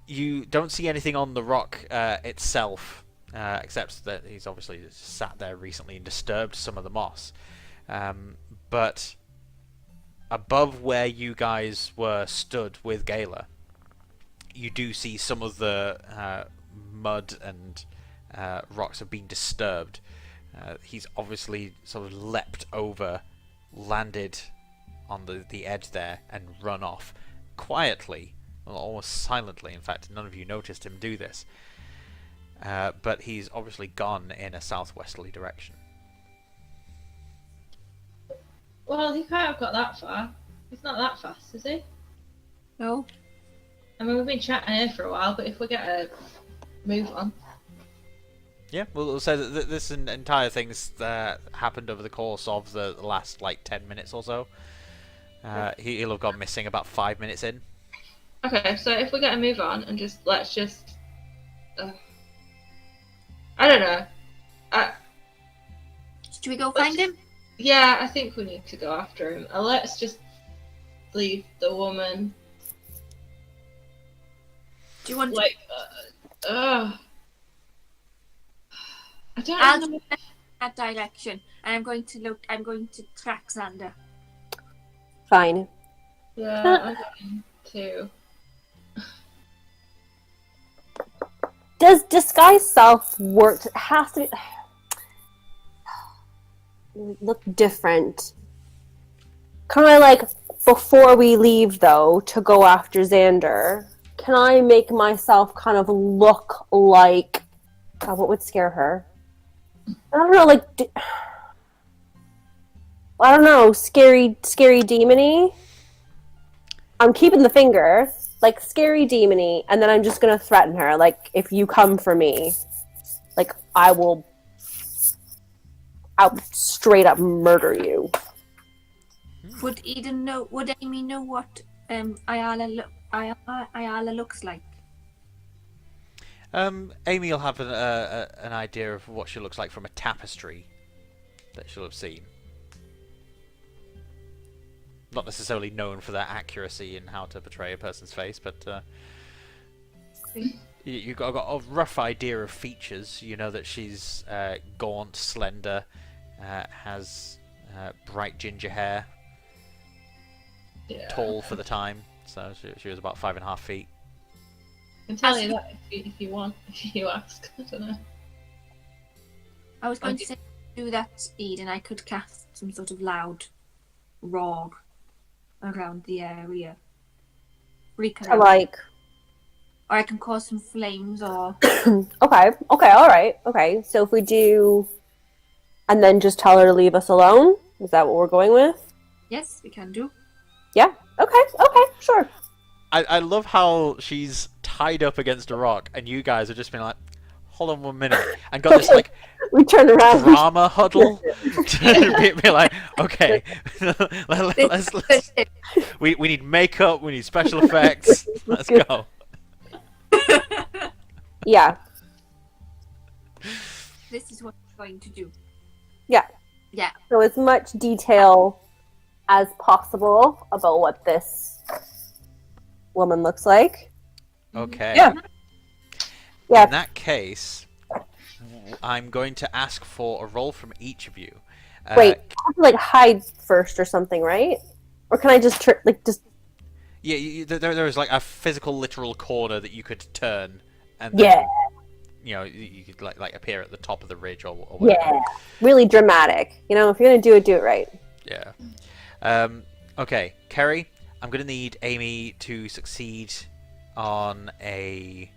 you don't see anything on the rock itself, except that he's obviously sat there recently and disturbed some of the moss. But above where you guys were stood with Gala, you do see some of the mud and rocks have been disturbed. He's obviously sort of leapt over, landed on the edge there, and run off quietly, well, almost silently. In fact, none of you noticed him do this. But he's obviously gone in a southwesterly direction. Well, he can't have got that far. He's not that fast, is he? No. I mean, we've been chatting here for a while, but if we get a move on. Yeah, we'll say that this entire thing's happened over the course of the last, 10 minutes or so. He'll have gone missing about 5 minutes in. Okay, so if we get a move on and let's just... I don't know. Should we go find him? Yeah, I think we need to go after him. Let's just leave the woman. Do you want I don't I'll know. go in that direction, and I'm going to track Xander. Fine. Yeah, I'm going to. Does disguise self work? It has to look different. Can I, before we leave, though, to go after Xander, can I make myself kind of look like... God, what would scare her? I don't know, I don't know, scary demony? I'm keeping the finger, scary demony, and then I'm just gonna threaten her, if you come for me, I'll straight up murder you. Would Amy know what Ayala looks like? Amy will have an idea of what she looks like from a tapestry that she'll have seen. Not necessarily known for their accuracy in how to portray a person's face, but you've got a rough idea of features. You know that she's gaunt, slender, has bright ginger hair, tall for the time, so she was about 5.5 feet. I can tell you that if you want, if you ask. I don't know. I was going to say, do that, Eden. I could cast some sort of loud roar around the area. Or I can cause some flames or... Okay, alright. Okay, so if we do... And then just tell her to leave us alone? Is that what we're going with? Yes, we can do. Yeah? Okay, sure. I love how she's tied up against a rock, and you guys have just been like, hold on 1 minute, and got this we turn around. drama huddle to be like, okay, let's we need makeup, we need special effects, let's go. Yeah. This is what we're going to do. Yeah. Yeah. So as much detail as possible about what this woman looks like. Okay. Yeah. In that case, I'm going to ask for a roll from each of you. Wait, I have to hide first or something, right? Or can I just just? Yeah, there is a physical, literal corner that you could turn, and then, you could appear at the top of the ridge or whatever. Yeah, really dramatic. If you're gonna do it right. Yeah. Okay, Kerry, I'm gonna need Amy to succeed on a...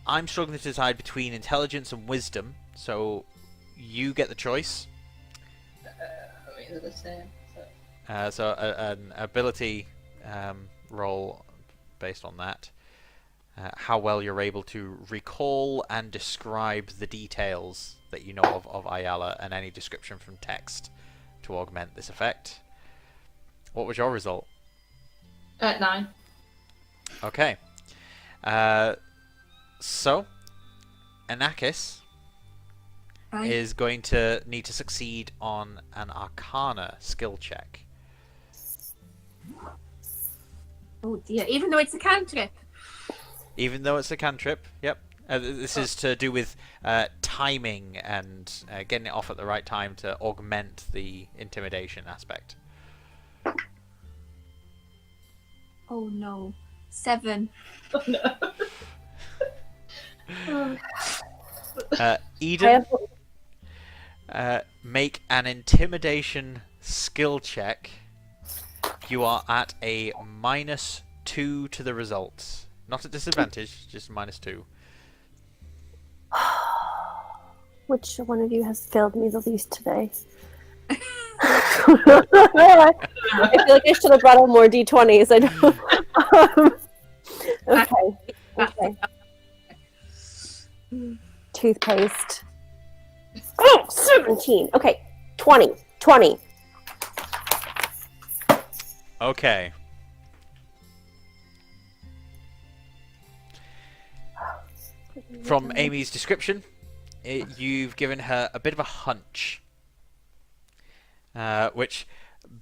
I'm struggling to decide between intelligence and wisdom, so you get the choice. I mean, they're the same. So an ability roll based on that. How well you're able to recall and describe the details that you know of Ayala, and any description from text to augment this effect. What was your result? 9. Okay. So, Anakis, Right. is going to need to succeed on an Arcana skill check. Oh dear, even though it's a cantrip. Even though it's a cantrip, yep. This is to do with timing and getting it off at the right time to augment the intimidation aspect. Oh no. 7. Oh, no. Eden, make an intimidation skill check. You are at a -2 to the results. Not a disadvantage, just -2. Which one of you has failed me the least today? I feel like I should have brought out more d20s. I don't. Okay. Toothpaste. Oh, 17. Okay. 20. Okay. From Amy's description, you've given her a bit of a hunch, which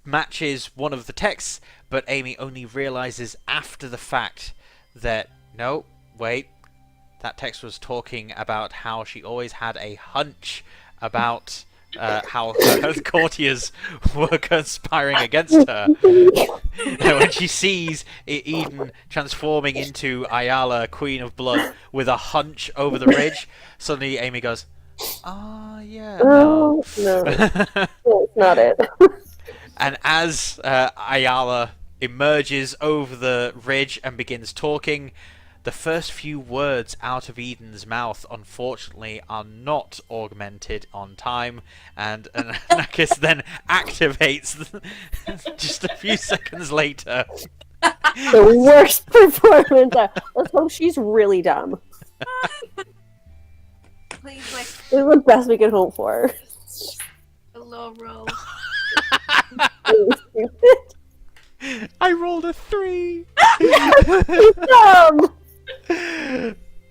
matches one of the texts, but Amy only realizes after the fact that, no, wait, that text was talking about how she always had a hunch about how her courtiers were conspiring against her. And when she sees Eden transforming into Ayala, Queen of Blood, with a hunch over the ridge, suddenly Amy goes, yeah, no. No, it's not it. And as Ayala emerges over the ridge and begins talking, the first few words out of Eden's mouth, unfortunately, are not augmented on time, and Anakis then activates just a few seconds later. The worst performance. Let's hope she's really dumb. Please, like, This is the best we could hope for. a low roll. Really stupid. I rolled a 3! She's dumb.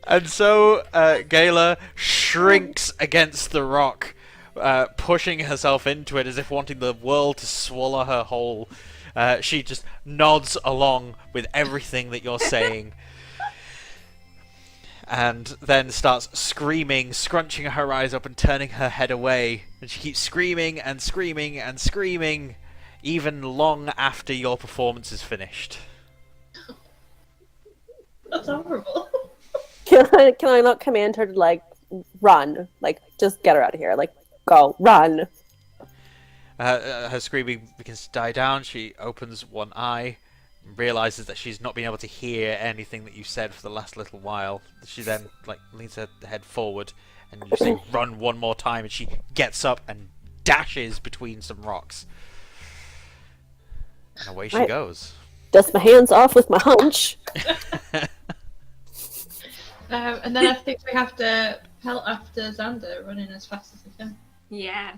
And so Gala shrinks against the rock, pushing herself into it as if wanting the world to swallow her whole. She just nods along with everything that you're saying, and then starts screaming, scrunching her eyes up and turning her head away. And she keeps screaming and screaming and screaming, even long after your performance is finished. That's horrible. Can I not command her to, like, run? Like, just get her out of here. Like, go, run. Her screaming begins to die down. She opens one eye, realizes that she's not been able to hear anything that you said for the last little while. She then, like, leans her head forward, and you say run one more time, and she gets up and dashes between some rocks. And away she goes. Dust my hands off with my hunch. And then I think we have to pelt after Xander, running as fast as we can. Yeah.